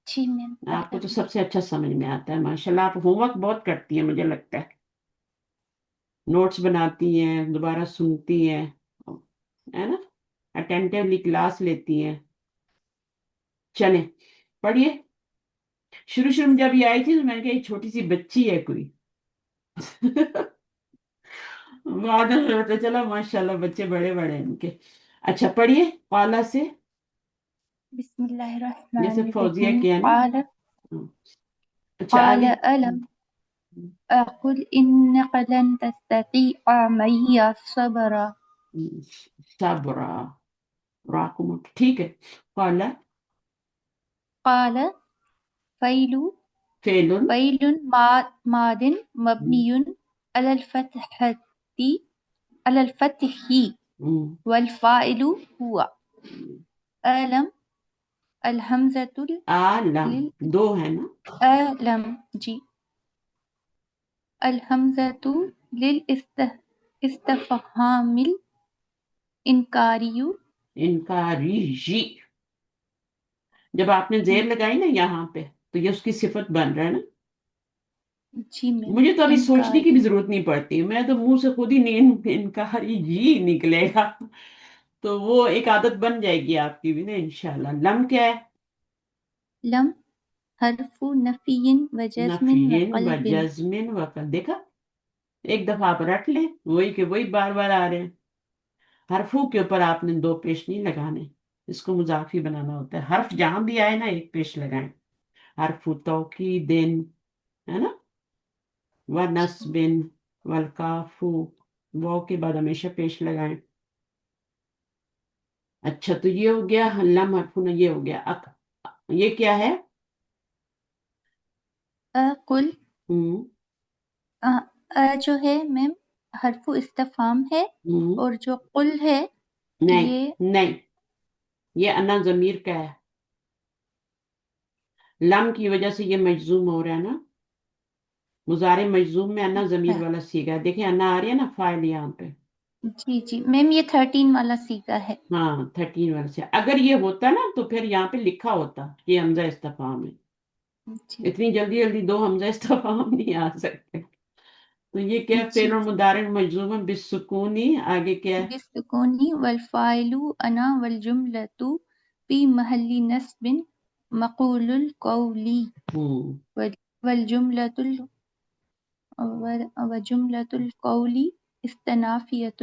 جی میم
آپ کو تو سب سے اچھا سمجھ میں آتا ہے ماشاءاللہ. آپ ہوم ورک بہت کرتی ہیں مجھے لگتا ہے، نوٹس بناتی ہیں، دوبارہ سنتی ہیں، ہے نا، اٹینٹیولی کلاس لیتی ہیں. چلیں پڑھیے. شروع شروع میں جب یہ آئی تھی تو میں نے کہا یہ چھوٹی سی بچی ہے کوئی. بعد میں پتا چلا ماشاءاللہ بچے بڑے بڑے ہیں ان کے. اچھا پڑھیے قالا سے،
بسم اللہ الرحمن
جیسے فوزیہ
الرحیم.
کیا نا.
قال
اچھا
قال
آگے.
ألم أقل إنك لن تستطيع معي صبرا.
صبرا راکم ٹھیک ہے. قالا
قال فيل
فعل
ماد مبني على الفتحة والفاعل هو ألم. الحمزة
عالم دو ہے نا.
ألم جی. الحمزة للاستفهام الإنكاري.
انکاری جی. جب آپ نے زیر لگائی نا یہاں پہ تو یہ اس کی صفت بن رہا ہے نا.
جی میم
مجھے تو ابھی سوچنے کی بھی
انکاری.
ضرورت نہیں پڑتی، میں تو منہ سے خود ہی نہیں انکاری جی نکلے گا. تو وہ ایک عادت بن جائے گی آپ کی بھی نا انشاءاللہ. لم کیا ہے؟
لم حرف نفی وجزم
نفی و
وقلب.
جزم و قلب. دیکھا ایک دفعہ آپ رٹ لیں وہی کہ وہی بار بار آ رہے ہیں. حرفوں کے اوپر آپ نے دو پیش نہیں لگانے، اس کو مضافی بنانا ہوتا ہے. حرف جہاں بھی آئے نا ایک پیش لگائیں. حرف توکید ہے نا، و نصب والکاف واو کے بعد ہمیشہ پیش لگائیں. اچھا تو یہ ہو گیا لم حرف نہ، یہ ہو گیا یہ کیا ہے؟
قل
ہوں
جو ہے میم حرف استفہام ہے،
ہوں
اور جو قل ہے
نہیں
یہ
نہیں، یہ انا ضمیر کا ہے. لم کی وجہ سے یہ مجزوم ہو رہا ہے نا. مضارع مجزوم میں انا ضمیر
ہے.
والا سیگا ہے. دیکھیں انا آ رہی ہے نا فاعل یہاں پہ.
جی جی میم یہ 13 والا سیگا ہے.
ہاں 13 والا سے. اگر یہ ہوتا نا تو پھر یہاں پہ لکھا ہوتا یہ حمزہ استفہام ہے.
جی
اتنی جلدی جلدی دو حمزہ استفہام نہیں آ سکتے. تو یہ کیا ہے؟
جی
فعل اور مضارع مجزوم ہے بالسکونی. آگے کیا ہے؟
بالسکون والفاعل انا والجملة في محل نصب مقول القول
ہوں
والجملة وجملة القول استنافیة.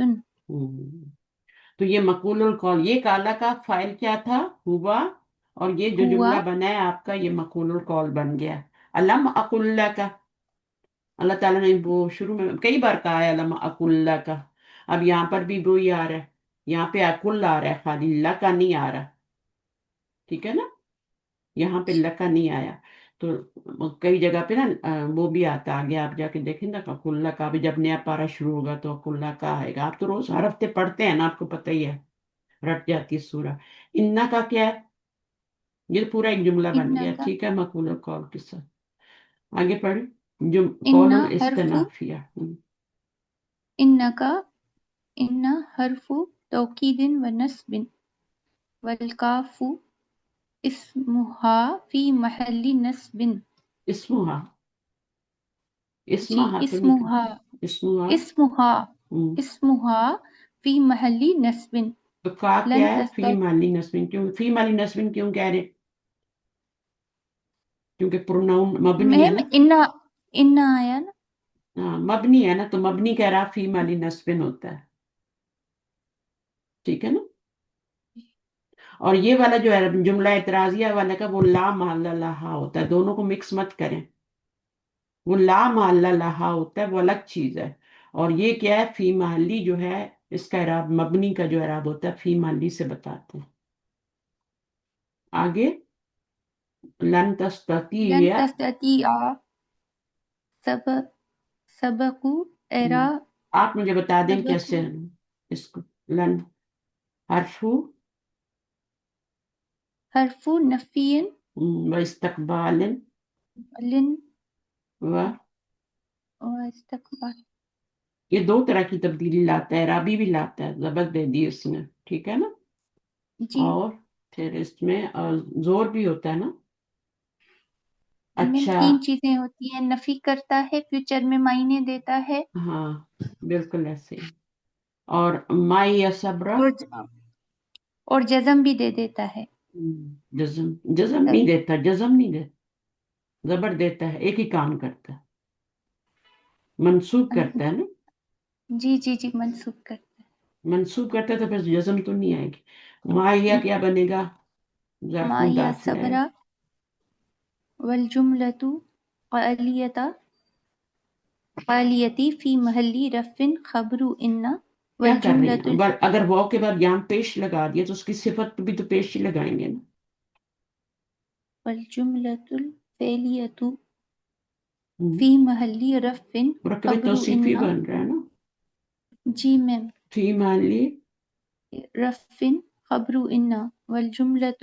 ہوں. تو یہ مقول القول، یہ کالا کا فائل کیا تھا؟ ہوا. اور یہ جو
ہوا
جملہ بنا ہے آپ کا یہ مقول القول بن گیا. علم اقول کا اللہ تعالیٰ نے وہ شروع میں کئی بار کہا ہے علم اقول کا. اب یہاں پر بھی وہی آ رہا ہے. یہاں پہ اقول آ رہا ہے خالی، اللہ کا نہیں آ رہا. ٹھیک ہے نا، یہاں پہ اللہ کا نہیں آیا. تو کئی جگہ پہ نا وہ بھی آتا ہے. آگے آپ جا کے دیکھیں نا اقول کا بھی جب نیا پارا شروع ہوگا تو اقول کا آئے گا. آپ تو روز ہر ہفتے پڑھتے ہیں نا، آپ کو پتہ ہی ہے، رٹ جاتی ہے سورہ. انا کا کیا ہے؟ یہ پورا ایک جملہ بن گیا.
انکا
ٹھیک ہے، مقول القول کے ساتھ. آگے پڑھیں. جو قول
انا حرف
الاستنافیہ.
انکا انا حرف توکید ونصب والکاف اسمها في محل نصب.
اسمہا
جی
اسمہا تو نہیں
اسمها
کہا. اسمہا.
اسمها
ہوں.
اسمها في محل نصب.
تو کا کیا
لن
ہے؟ فی
تستطيع.
مالی نسبن. کیوں فی مالی نسبن کیوں کہہ رہے؟ کیونکہ پروناؤن مبنی ہے
میم
نا.
انا آیا نا.
ہاں مبنی ہے نا، تو مبنی کہہ رہا فی مالی نسبن ہوتا ہے. ٹھیک ہے نا. اور یہ والا جو ہے جملہ اعتراضیہ والا کا وہ لا محل لہا ہوتا ہے. دونوں کو مکس مت کریں. وہ لا محل لہا ہوتا ہے، وہ الگ چیز ہے. اور یہ کیا ہے؟ فی محلی جو ہے اس کا اعراب مبنی کا جو اعراب ہوتا ہے فی محلی سے بتاتے ہیں. آگے لن
لن
تستطیع.
تستطيع سبق
آپ مجھے بتا دیں
سبق
کیسے اس کو. لن حرف
حرف نفی
و استقبال
لن
و
واستقبال.
یہ دو طرح کی تبدیلی لاتا ہے. رابی بھی لاتا ہے، زبر دے دی اس نے. ٹھیک ہے نا.
جی
اور پھر اس میں زور بھی ہوتا ہے نا.
میم
اچھا
3 چیزیں ہوتی ہیں، نفی کرتا ہے، فیوچر میں معنی دیتا ہے،
ہاں بالکل ایسے ہی. اور مائی یا صبرا.
اور جزم بھی دے دیتا ہے.
جزم نہیں دیتا. جزم نہیں دیتا. زبر دیتا ہے، ایک ہی کام کرتا ہے، منسوب کرتا ہے نا،
جی جی جی منسوخ کرتے
منسوب کرتا ہے تو پھر جزم تو نہیں آئے گی. ماہیا کیا بنے گا؟
ہیں.
ظرف
ما یا
داخل ہے.
صبرا والجملة قالية قالیتی فی محلی رفع خبر ان
کیا کر رہے
والجملۃ
ہیں؟ اگر واو کے بعد یام پیش لگا دیا تو اس کی صفت بھی تو پیش ہی لگائیں گے نا.
والجملۃ الفعلیۃ
ہم،
فی محلی رفع
مرکب
خبر
توصیفی
ان.
بن رہا ہے نا.
جی میم.
فی محلی
رفع خبر ان والجملۃ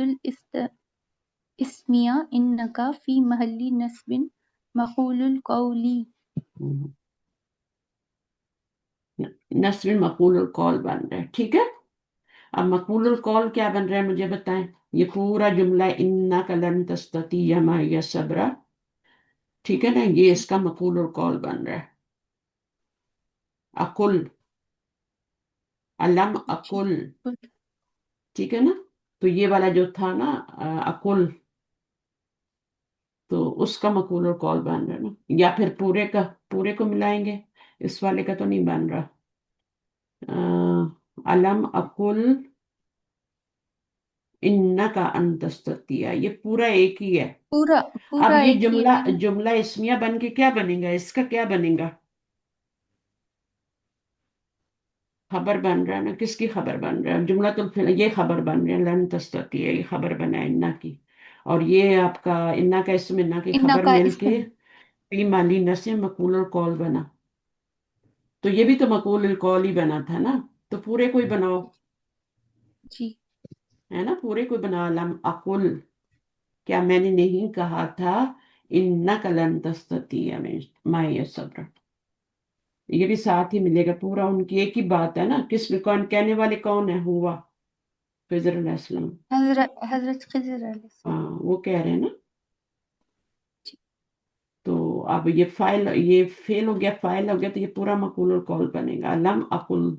الاسمیہ انکا فی محلی نصب مقول القولی.
نصب مقول القول بن رہا ہے. ٹھیک ہے، اب مقول القول کیا بن رہا ہے مجھے بتائیں. یہ پورا جملہ انک لن تستطیع معی صبرا، ٹھیک ہے نا، یہ اس کا مقول القول بن رہا ہے. اقل، علم
جی
اقل، ٹھیک ہے نا. تو یہ والا جو تھا نا اقل، تو اس کا مقول القول بن رہا ہے نا. یا پھر پورے کو ملائیں گے، اس والے کا تو نہیں بن رہا. علم اقل انکا ان تستطیع، یہ پورا ایک ہی ہے.
پورا
اب
پورا
یہ
ایک ہی ہے میم.
جملہ اسمیہ بن کے کیا بنے گا؟ اس کا کیا بنے گا؟ خبر بن رہا ہے نا. کس کی خبر بن رہا ہے؟ جملہ تو یہ خبر بن رہا ہے، لن تستطیع، یہ خبر بنا ہے انا کی. اور یہ آپ کا انا کا اسم، انا کی
ان
خبر
کا
مل
اسم.
کے فی مالی نصب مقول القول بنا. تو یہ بھی تو مقول القول ہی بنا تھا نا. تو پورے کوئی بناؤ،
جی
ہے نا، پورے کوئی بنا. لم اقل، کیا میں نے نہیں کہا تھا انک لن تستطیع معی صبر. یہ بھی ساتھ ہی ملے گا. پورا ان کی ایک ہی بات ہے نا. کون کہنے والے کون ہے؟ ہوا خضر علیہ السلام.
حضرت خضر علیہ السلام.
ہاں وہ کہہ رہے ہیں نا.
جی
تو اب یہ فعل ہو گیا، فاعل ہو گیا، تو یہ پورا مقول القول بنے گا. لم اقل،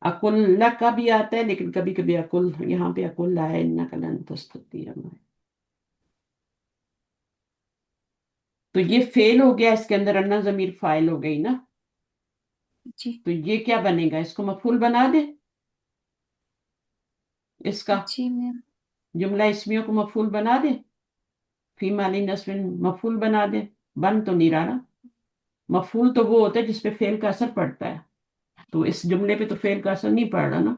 اقل کا بھی آتا ہے لیکن کبھی کبھی اقل، یہاں پہ اقل آیا انک لن تستطیع. تو یہ فعل ہو گیا، اس کے اندر انا ضمیر فاعل ہو گئی نا.
جی
تو یہ کیا بنے گا؟ اس کو مفعول بنا دے. اس کا
جی میم.
جملہ اسمیوں کو مفعول بنا دے، فی مالی نصب مفعول بنا دے. بن تو نہیں رہا نا. مفعول تو وہ ہوتا ہے جس پہ فعل کا اثر پڑتا ہے. تو اس جملے پہ تو فعل کا اثر نہیں پڑ رہا نا.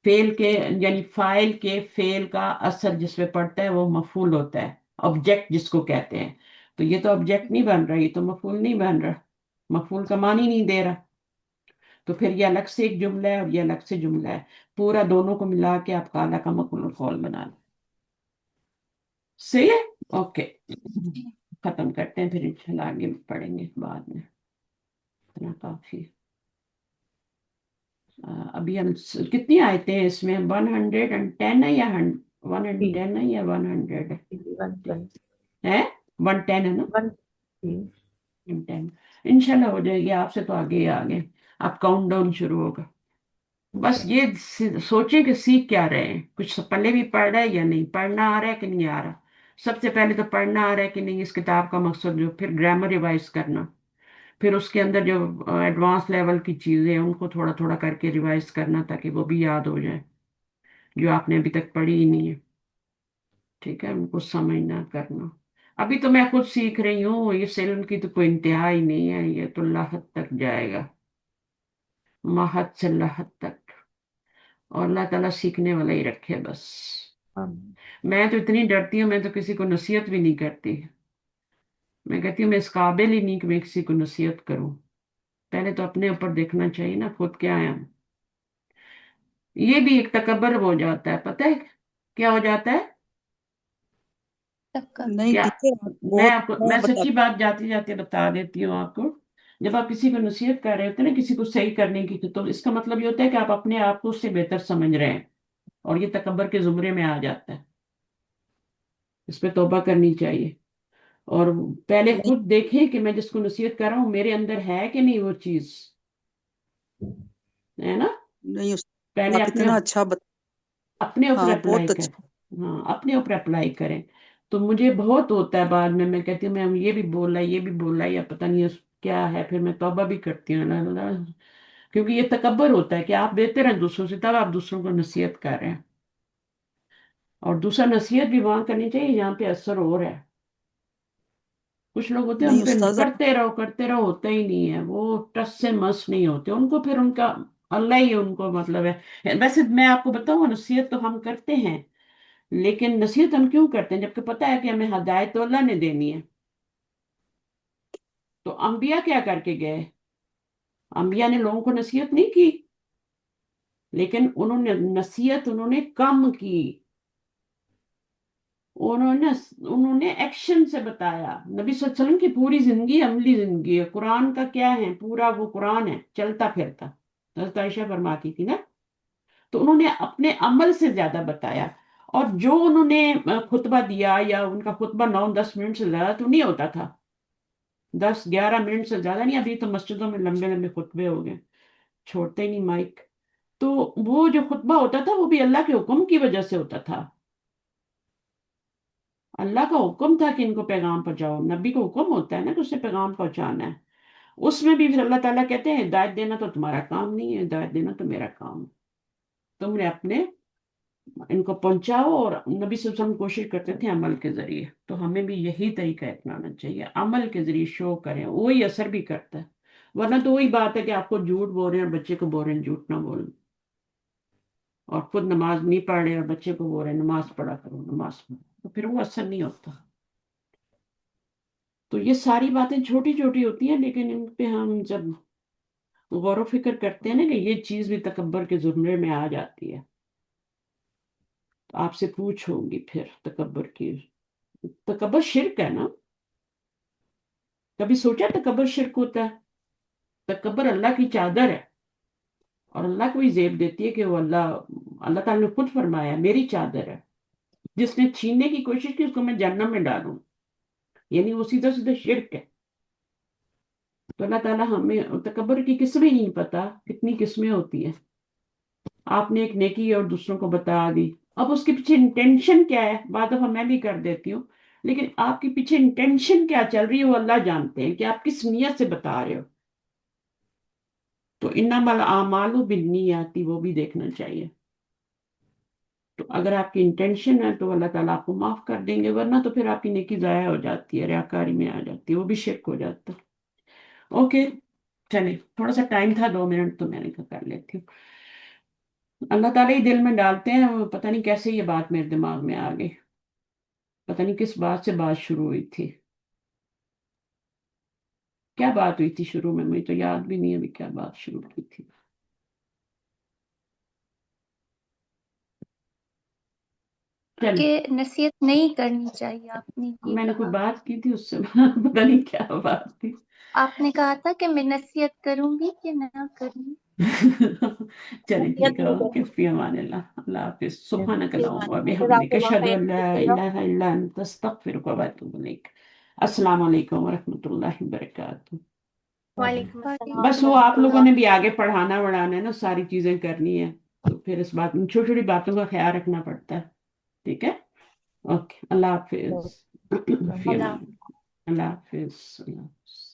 فعل کے یعنی فاعل کے فعل کا اثر جس پہ پڑتا ہے وہ مفعول ہوتا ہے، آبجیکٹ جس کو کہتے ہیں. تو یہ تو آبجیکٹ نہیں بن رہا، یہ تو مفعول نہیں بن رہا، مفعول کا معنی نہیں دے رہا. تو پھر یہ الگ سے ایک جملہ ہے اور یہ الگ سے جملہ ہے. پورا دونوں کو ملا کے آپ کالا کا مقول القول بنا لیں. صحیح ہے. اوکے، ختم کرتے ہیں، پھر انشاءاللہ آگے پڑھیں گے بعد میں. اتنا کافی. ابھی ہم کتنی آیتیں ہیں اس میں؟ 110 ہے یا 110 ہے یا 100 ہے؟ 110 ہے نا. 110 انشاءاللہ ہو جائے گی. آپ سے تو آگے ہی آگے. اب کاؤنٹ ڈاؤن شروع ہوگا. بس یہ سوچیں کہ سیکھ کیا رہے ہیں. کچھ پہلے بھی پڑھ رہا ہے یا نہیں، پڑھنا آ رہا ہے کہ نہیں آ رہا. سب سے پہلے تو پڑھنا آ رہا ہے کہ نہیں اس کتاب کا مقصد، جو پھر گرامر ریوائز کرنا، پھر اس کے اندر جو ایڈوانس لیول کی چیزیں ہیں ان کو تھوڑا تھوڑا کر کے ریوائز کرنا تاکہ وہ بھی یاد ہو جائے جو آپ نے ابھی تک پڑھی ہی نہیں ہے. ٹھیک ہے، ان کو سمجھنا کرنا. ابھی تو میں خود سیکھ رہی ہوں. یہ علم کی تو کوئی انتہا ہی نہیں ہے. یہ تو اللہ حد تک جائے گا، ماحد سے اللہ حد تک. اور اللہ تعالیٰ سیکھنے والا ہی رکھے بس. میں تو اتنی ڈرتی ہوں، میں تو کسی کو نصیحت بھی نہیں کرتی. میں کہتی ہوں میں اس قابل ہی نہیں کہ میں کسی کو نصیحت کروں. پہلے تو اپنے اوپر دیکھنا چاہیے نا خود کیا ہے. یہ بھی ایک تکبر ہو جاتا ہے، پتہ ہے کیا ہو جاتا ہے؟
نہیں
کیا؟
ٹیچر
میں
بہت
آپ کو
میں
سچی
بتا
بات جاتے جاتے بتا دیتی ہوں آپ کو. جب آپ کسی کو نصیحت کر رہے ہوتے ہیں نا، کسی کو صحیح کرنے کی، تو اس کا مطلب یہ ہوتا ہے کہ آپ اپنے آپ کو اس سے بہتر سمجھ رہے ہیں، اور یہ تکبر کے زمرے میں آ جاتا ہے. اس پہ توبہ کرنی چاہیے. اور پہلے
نہیں
خود دیکھیں کہ میں جس کو نصیحت کر رہا ہوں میرے اندر ہے کہ نہیں وہ چیز، ہے نا.
نہیں اس
پہلے
آپ
اپنے
اتنا اچھا
اپنے اوپر
ہاں
اپلائی
بہت
کریں.
اچھا.
ہاں اپنے اوپر اپلائی کریں. تو مجھے بہت ہوتا ہے بعد میں کہتی ہوں میں یہ بھی بول رہا ہے، یہ بھی بول رہا ہے، یا پتہ نہیں کیا ہے، پھر میں توبہ بھی کرتی ہوں اللہ اللہ، کیونکہ یہ تکبر ہوتا ہے کہ آپ دیتے رہیں دوسروں سے، تب آپ دوسروں کو نصیحت کر رہے ہیں، اور دوسرا نصیحت بھی وہاں کرنی چاہیے جہاں پہ اثر ہو رہا ہے۔ کچھ لوگ ہوتے ہیں ان
نہیں
پہ
استاذہ،
کرتے رہو ہوتا ہی نہیں ہے، وہ ٹس سے مس نہیں ہوتے، ان کو پھر ان کا اللہ ہی ان کو مطلب ہے۔ ویسے میں آپ کو بتاؤں نصیحت تو ہم کرتے ہیں، لیکن نصیحت ہم کیوں کرتے ہیں جبکہ پتہ ہے کہ ہمیں ہدایت تو اللہ نے دینی ہے۔ تو انبیاء کیا کر کے گئے؟ انبیاء نے لوگوں کو نصیحت نہیں کی، لیکن انہوں نے کم کی، انہوں نے ایکشن سے بتایا۔ نبی صلی اللہ علیہ وسلم کی پوری زندگی عملی زندگی ہے، قرآن کا کیا ہے، پورا وہ قرآن ہے چلتا پھرتا، حضرت عائشہ فرماتی تھی نا، تو انہوں نے اپنے عمل سے زیادہ بتایا۔ اور جو انہوں نے خطبہ دیا، یا ان کا خطبہ 9-10 منٹ سے زیادہ تو نہیں ہوتا تھا، 10-11 منٹ سے زیادہ نہیں، ابھی تو مسجدوں میں لمبے لمبے خطبے ہو گئے، چھوڑتے ہی نہیں مائک۔ تو وہ جو خطبہ ہوتا تھا وہ بھی اللہ کے حکم کی وجہ سے ہوتا تھا، اللہ کا حکم تھا کہ ان کو پیغام پہنچاؤ، نبی کو حکم ہوتا ہے نا کہ اسے پیغام پہنچانا ہے۔ اس میں بھی پھر اللہ تعالیٰ کہتے ہیں ہدایت دینا تو تمہارا کام نہیں ہے، ہدایت دینا تو میرا کام ہے، تم نے اپنے ان کو پہنچاؤ۔ اور نبی صلی اللہ علیہ وسلم کوشش کرتے تھے عمل کے ذریعے، تو ہمیں بھی یہی طریقہ اپنانا چاہیے، عمل کے ذریعے شو کریں، وہی اثر بھی کرتا ہے۔ ورنہ تو وہی بات ہے کہ آپ کو جھوٹ بول رہے ہیں اور بچے کو بول رہے ہیں جھوٹ نہ بولیں، اور خود نماز نہیں پڑھ رہے اور بچے کو بول رہے ہیں نماز پڑھا کرو، نماز پڑھو، تو پھر وہ اثر نہیں ہوتا۔ تو یہ ساری باتیں چھوٹی چھوٹی ہوتی ہیں، لیکن ان پہ ہم جب غور و فکر کرتے ہیں نا کہ یہ چیز بھی تکبر کے زمرے میں آ جاتی ہے، تو آپ سے پوچھوں گی پھر تکبر کی، تکبر شرک ہے نا؟ کبھی سوچا تکبر شرک ہوتا ہے؟ تکبر اللہ کی چادر ہے، اور اللہ کو ہی زیب دیتی ہے کہ وہ اللہ تعالیٰ نے خود فرمایا میری چادر ہے، جس نے چھیننے کی کوشش کی اس کو میں جہنم میں ڈالوں، یعنی وہ سیدھا سیدھا شرک ہے۔ تو اللہ تعالیٰ ہمیں تکبر کی قسمیں نہیں پتا کتنی قسمیں ہوتی ہیں، آپ نے ایک نیکی اور دوسروں کو بتا دی، اب اس کے پیچھے انٹینشن کیا ہے، بعض دفعہ میں بھی کر دیتی ہوں، لیکن آپ کے پیچھے انٹینشن کیا چل رہی ہے وہ اللہ جانتے ہیں کہ آپ کس نیت سے بتا رہے ہو۔ تو انما الاعمال بالنیات وہ بھی دیکھنا چاہیے۔ تو اگر آپ کی انٹینشن ہے تو اللہ تعالیٰ آپ کو معاف کر دیں گے، ورنہ تو پھر آپ کی نیکی ضائع ہو جاتی ہے، ریاکاری میں آ جاتی ہے، وہ بھی شرک ہو جاتا ہے۔ اوکے، چلیں، تھوڑا سا ٹائم تھا 2 منٹ تو میں نے کہا کر لیتی ہوں۔ اللہ تعالیٰ ہی دل میں ڈالتے ہیں، پتہ نہیں کیسے یہ بات میرے دماغ میں آ گئی، پتہ نہیں کس بات سے بات شروع ہوئی تھی، کیا بات ہوئی تھی شروع میں، مجھے تو یاد بھی نہیں ابھی کیا بات شروع کی تھی۔ چلیں،
کہ نصیحت نہیں کرنی چاہیے، آپ نے یہ
میں نے کوئی
کہا،
بات کی تھی اس سے پتہ نہیں کیا بات تھی۔
آپ نے کہا تھا کہ میں نصیحت کروں گی کہ نہ کروں
چلیں ٹھیک
نصیحت
ہے،
نہیں
اوکے،
کرنی
فی امان اللہ، اللہ حافظ، سبحانک
چاہیے۔
اللہم و بحمدک،
جزاک اللہ
اشہد ان لا
خیر۔
الہ الا انت، استغفرک و اتوب الیک۔ السلام علیکم ورحمۃ اللہ وبرکاتہ۔
وعلیکم
گی۔
السلام
بس وہ
ورحمۃ
آپ لوگوں
اللہ۔
نے بھی آگے پڑھانا وڑھانا ہے نا، ساری چیزیں کرنی ہے، تو پھر اس بات میں چھوٹی چھوٹی باتوں کا خیال رکھنا پڑتا ہے، ٹھیک ہے؟ اوکے، اللہ حافظ، فی
اللہ
امان اللہ، اللہ حافظ، اللہ حافظ۔